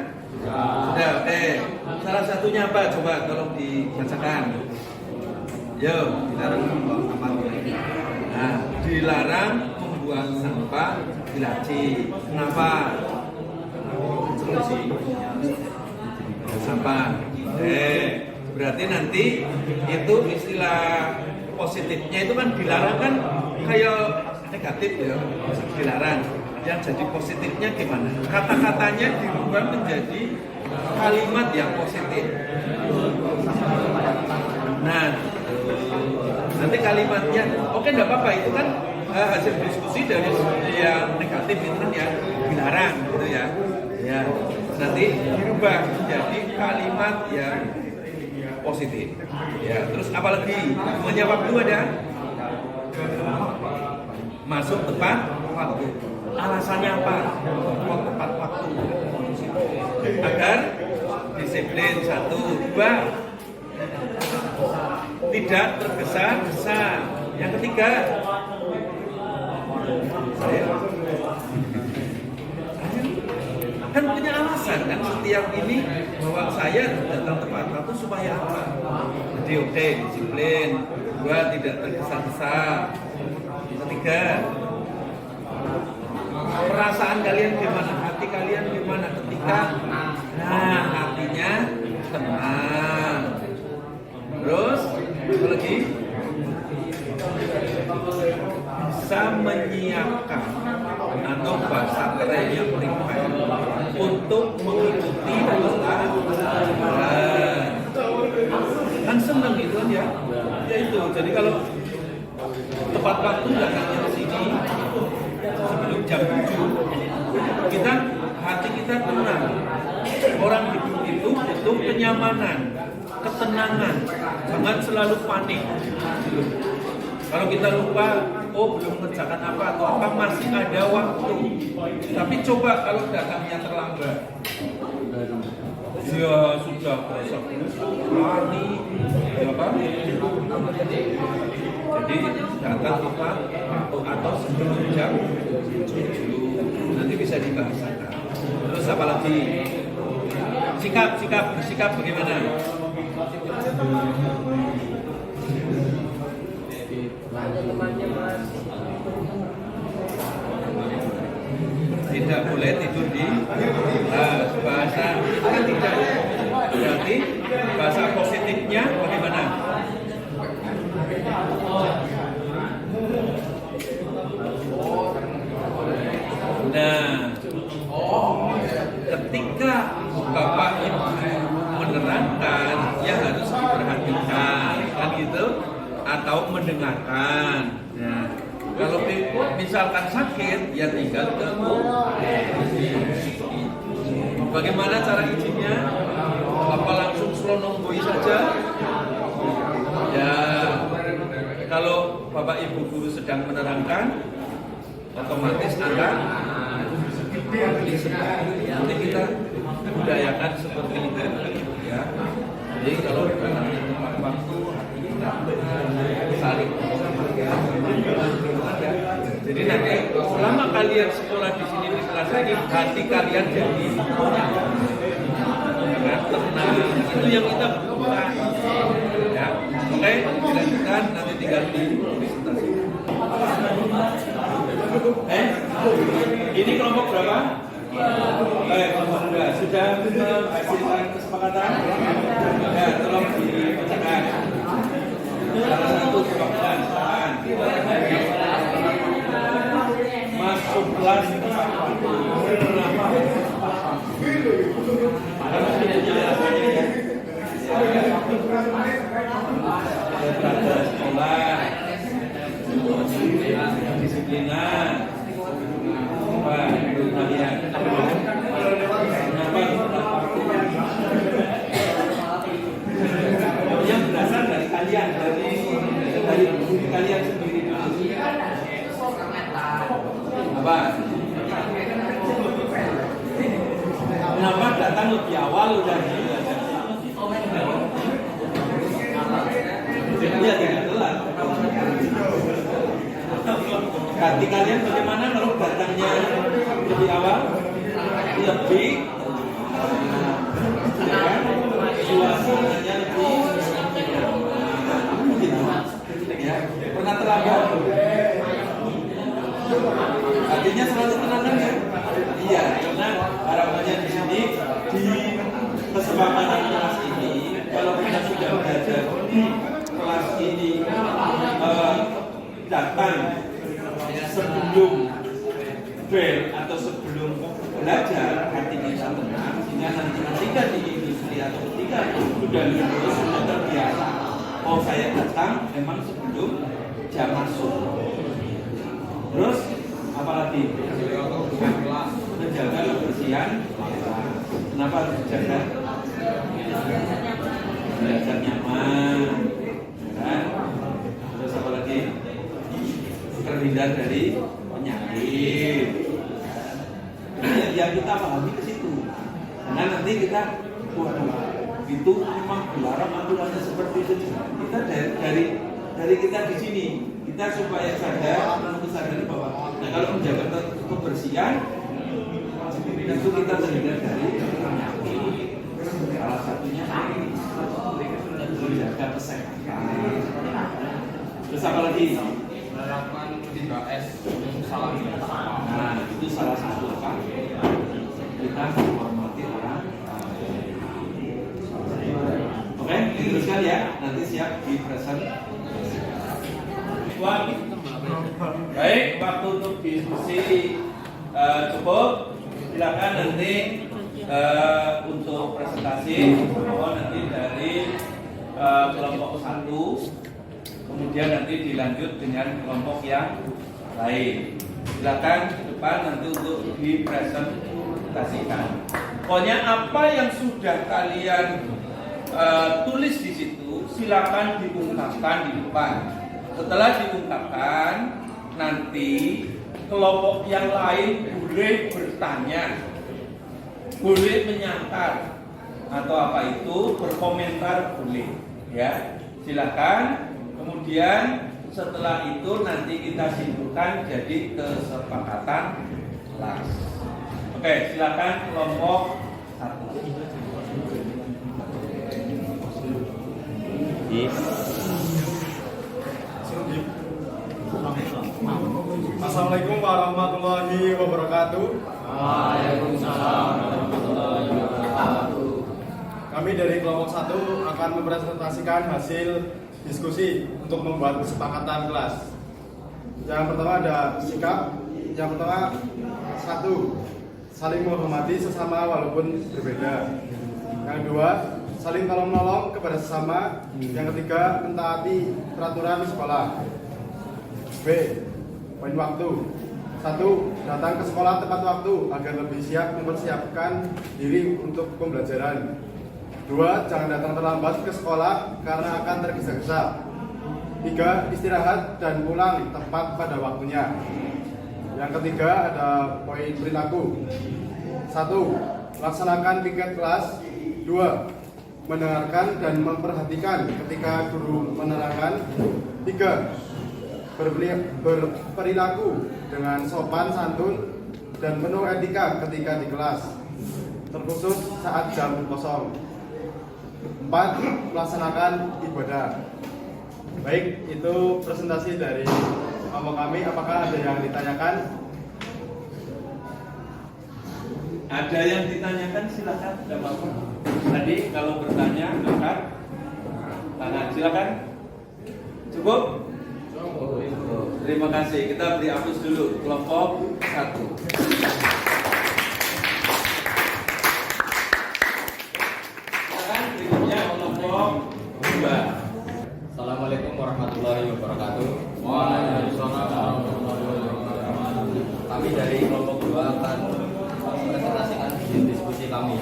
Sudah, oke. Salah satunya apa? Coba tolong dibacakan. Yo, dilarang apa? Nah, dilarang membuang sampah di laci. Kenapa? Solusi sampah. Berarti nanti itu istilah positifnya itu kan dilarang kan kayak negatif ya, dilarang. Yang jadi positifnya gimana? Kata-katanya dirubah menjadi kalimat yang positif. Nah, nanti kalimatnya, oke enggak apa-apa, itu kan hasil diskusi dari yang negatif itu kan ya dilarang gitu ya. Ya, nanti dirubah menjadi kalimat yang positif. Ya, terus apalagi semuanya waktu ada masuk tepat waktu. Alasannya apa? Kok tepat waktu? Agar disiplin 1, 2 tidak tergesa-gesa. Yang ketiga, saya kan punya alasan kan setiap ini bahwa saya datang tepat waktu supaya apa? Jadi oke, disiplin. 2, tidak tergesa-gesa. Ketiga, perasaan kalian gimana? Hati kalian gimana ketika hatinya tenang. Terus apa lagi? Bisa menyiapkan atau bahasa kerennya prepare untuk mengikuti pelajaran. Kan seneng gitu kan ya? Ya itu. Jadi kalau tepat waktu datangnya ke sini sebelum jam 7, kita hati kita tenang. Orang hidup itu butuh kenyamanan, ketenangan, jangan selalu panik. Kalau kita lupa, oh belum kerjakan apa atau apa, masih ada waktu. Tapi coba kalau datangnya terlambat, ya sudah berasa lari, ya apa? Jadi datang tepat atau sebelum jam 7, nanti bisa dibahasakan. Terus apa lagi? Sikap bagaimana? Tidak boleh tidur di bahasa itu kan tidak. Berarti bahasa positifnya bagaimana? Nah, ketika Bapak Ibu menerangkan, ya harus diperhatikan, kan gitu, atau mendengarkan. Nah, kalau misalkan sakit, ya tinggal ke bagaimana cara izinnya? Apa langsung selononggoi saja? Ya, kalau Bapak Ibu guru sedang menerangkan, otomatis akan nanti kita budayakan seperti itu ya. Jadi kalau datangnya tepat waktu, kita saling jadi nanti selama kalian sekolah di sini di kelas ini, hati kalian jadi tenang. Itu yang kita butuhkan ya. Oke, dilanjutkan, nanti tinggal di presentasi. Ini kelompok berapa? Kelompok 2 sudah menghasilkan kesepakatan? Ya, tolong dibacakan. Salah satu kesepakatan, masuk kelas sekolah, disiplinan, apa itu kalian? Yang berasal dari kalian, dari diri kalian sendiri. Apa? Kenapa datang lebih awal udah dia tidak telat. hati kalian bagaimana kalau datangnya lebih awal? Lebih suasananya lebih ya. Pernah terlambat? Artinya selalu tenang ya? Iya, karena harapannya di sini di kesepakatan kelas ini, kalau kita sudah belajar di kelas ini datang sebelum bel atau sebelum belajar, hati kita tenang, sehingga nanti ketika di industri atau ketika sudah lulus sudah terbiasa. Oh, saya datang memang sebelum jam masuk. Terus apalagi menjaga kebersihan. Kenapa harus dijaga? Belajar nyaman, kan? Terus apalagi terhindar dari penyakit. Yang kita pahami ke situ. Karena nanti kita, waduh, itu memang dilarang aturannya seperti itu. Kita dari kita di sini, kita supaya sadar, sadar bahwa, nah kalau menjaga kebersihan, tentu kita terhindar dari penyakit. Salah satunya menjaga kesehatan. Terus apa lagi? Menerapkan 3S salah. Nah, itu salah satu apa? Kita menghormati orang. Oke, diteruskan ya. Nanti siap di present. Baik, waktu untuk diskusi cukup. Silakan nanti untuk presentasi, mohon nanti dari kelompok 1, kemudian nanti dilanjut dengan kelompok yang lain. Silakan ke depan nanti untuk dipresentasikan. Pokoknya apa yang sudah kalian tulis di situ, silakan diungkapkan di depan. Setelah diungkapkan, nanti kelompok yang lain boleh bertanya, boleh menyangkal, atau apa itu berkomentar boleh, ya. Silakan. Kemudian setelah itu nanti kita simpulkan jadi kesepakatan kelas. Oke, silakan kelompok 1. Assalamualaikum warahmatullahi wabarakatuh. Waalaikumsalam warahmatullahi wabarakatuh. Kami dari kelompok 1 akan mempresentasikan hasil diskusi untuk membuat kesepakatan kelas. Yang pertama ada sikap. Yang pertama 1, saling menghormati sesama walaupun berbeda. Yang kedua, saling tolong menolong kepada sesama. Yang ketiga, mentaati peraturan di sekolah. B, poin waktu. 1, datang ke sekolah tepat waktu agar lebih siap mempersiapkan diri untuk pembelajaran. 2, jangan datang terlambat ke sekolah karena akan tergesa-gesa. 3, istirahat dan pulang tepat pada waktunya. Yang ketiga ada poin perilaku. 1, laksanakan piket kelas. 2, mendengarkan dan memperhatikan ketika guru menerangkan. 3, berperilaku dengan sopan santun dan penuh etika ketika di kelas, terkhusus saat jam kosong. 4, melaksanakan ibadah. Baik, itu presentasi dari kelompok kami. Apakah ada yang ditanyakan? Ada yang ditanyakan, silakan. Tidak apa-apa. Tadi kalau bertanya angkat tangan, silakan. Cukup? Terima kasih. Kita beri aplaus dulu kelompok 1. Silakan berikutnya kelompok 2. Assalamualaikum warahmatullahi wabarakatuh. Waalaikumsalam warahmatullahi wabarakatuh. Kami dari kelompok 2 akan mempresentasikan hasil diskusi kami.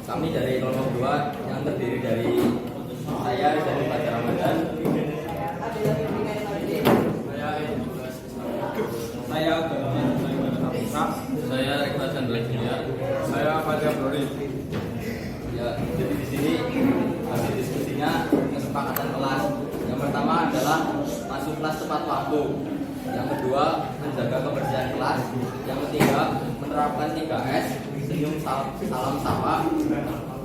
Kami dari kelompok 2 yang terdiri dari saya dari Fajar Ramadan, saya Rekta Chandra Julia, Saya Fajar Brori. ya. Jadi di sini hasil diskusinya kesepakatan kelas. Yang pertama adalah masuk kelas tepat waktu. Yang kedua, menjaga kebersihan kelas. Yang ketiga, menerapkan 3S, senyum, salam sapa.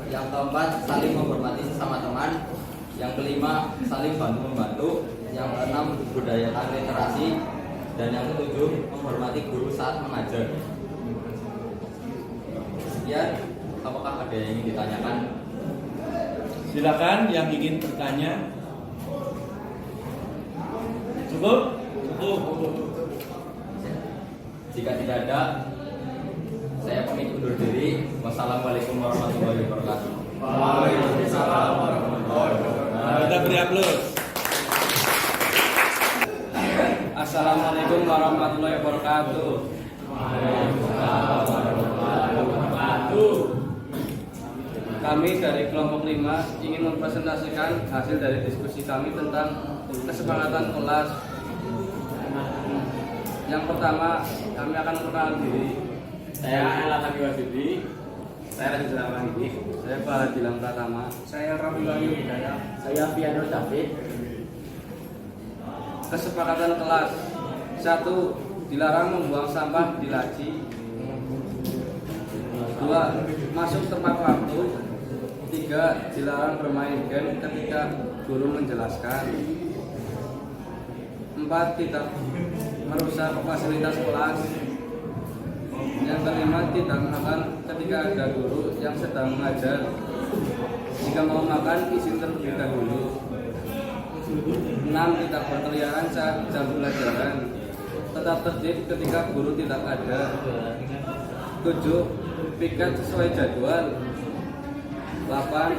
Yang keempat, saling menghormati sesama teman. Yang kelima, saling bantu membantu. Yang keenam, budayakan literasi. Dan yang ketujuh, menghormati guru saat mengajar. Sekian, apakah ada yang ingin ditanyakan? Silakan yang ingin bertanya. Cukup? Cukup. Jika tidak ada, saya pamit undur diri. Wassalamualaikum warahmatullahi wabarakatuh. Waalaikumsalam warahmatullahi wabarakatuh. Kita beri aplaus. Assalamualaikum warahmatullahi wabarakatuh. Kami dari kelompok 5 ingin mempresentasikan hasil dari diskusi kami tentang kesepakatan kelas. Yang pertama, kami akan memperkenalkan diri. Saya Elatan Wahyudi. Saya Raja Rahmani. Saya Fahadilang Pratama. Saya Rabi Wahyu Hidayah. Saya Piano David. Kesepakatan kelas. 1. Dilarang membuang sampah di laci. 2. Masuk tepat waktu. 3. Dilarang bermain game ketika guru menjelaskan. 4. Tidak merusak fasilitas kelas. Yang kelima, tidak makan ketika ada guru yang sedang mengajar. Jika mau makan, izin terlebih dahulu. 6. Tidak berkeliaran saat jam pelajaran. Tetap tertib ketika guru tidak ada. 7. Piket sesuai jadwal. 8.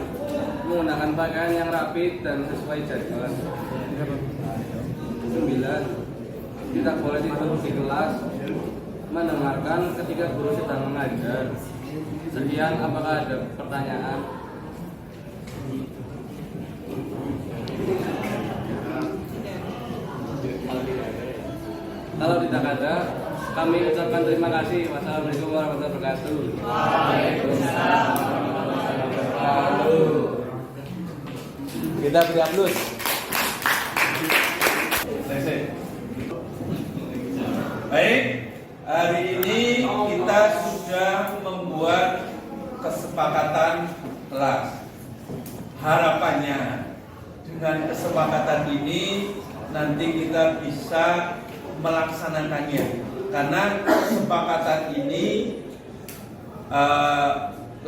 Menggunakan pakaian yang rapi dan sesuai jadwal. 9. Tidak boleh tidur di kelas. Mendengarkan ketika guru sedang mengajar. Sekian, apakah ada pertanyaan? Kalau tidak ada, kami ucapkan terima kasih. Wassalamualaikum warahmatullahi wabarakatuh. Waalaikumsalam warahmatullahi wabarakatuh. Kita beri aplaus. Baik, hari ini kita sudah membuat kesepakatan kelas. Harapannya dengan kesepakatan ini nanti kita bisa melaksanakannya, karena kesepakatan ini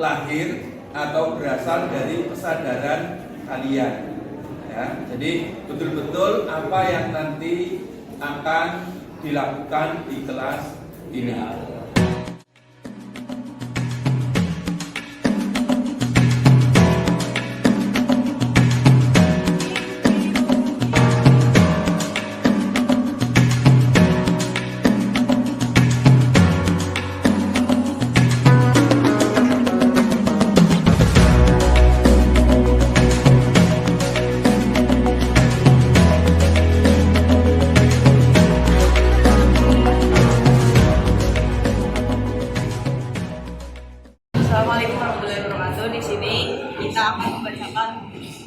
lahir atau berasal dari kesadaran kalian. Ya, jadi betul-betul apa yang nanti akan dilakukan di kelas ini. Assalamualaikum warahmatullahi wabarakatuh. Di sini kita akan membacakan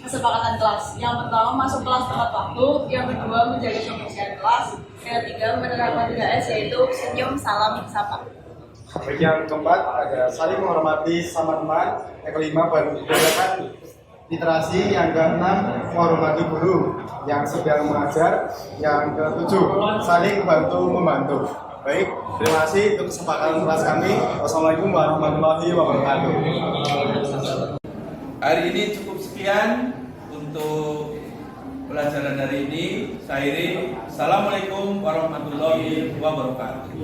kesepakatan kelas. Yang pertama, masuk kelas tepat waktu. Yang kedua, menjaga kebersihan kelas. Yang ketiga, menerapkan 3S, yaitu senyum, salam, sapa. Yang keempat ada saling menghormati sama teman. Yang kelima, budayakan literasi. Yang keenam, menghormati guru yang sedang mengajar. Yang ketujuh, saling bantu membantu. Baik, terima kasih untuk kesepakatan kelas kami. Wassalamualaikum warahmatullahi wabarakatuh. Hari ini cukup sekian untuk pelajaran hari ini. Saya Iri. Assalamualaikum warahmatullahi wabarakatuh.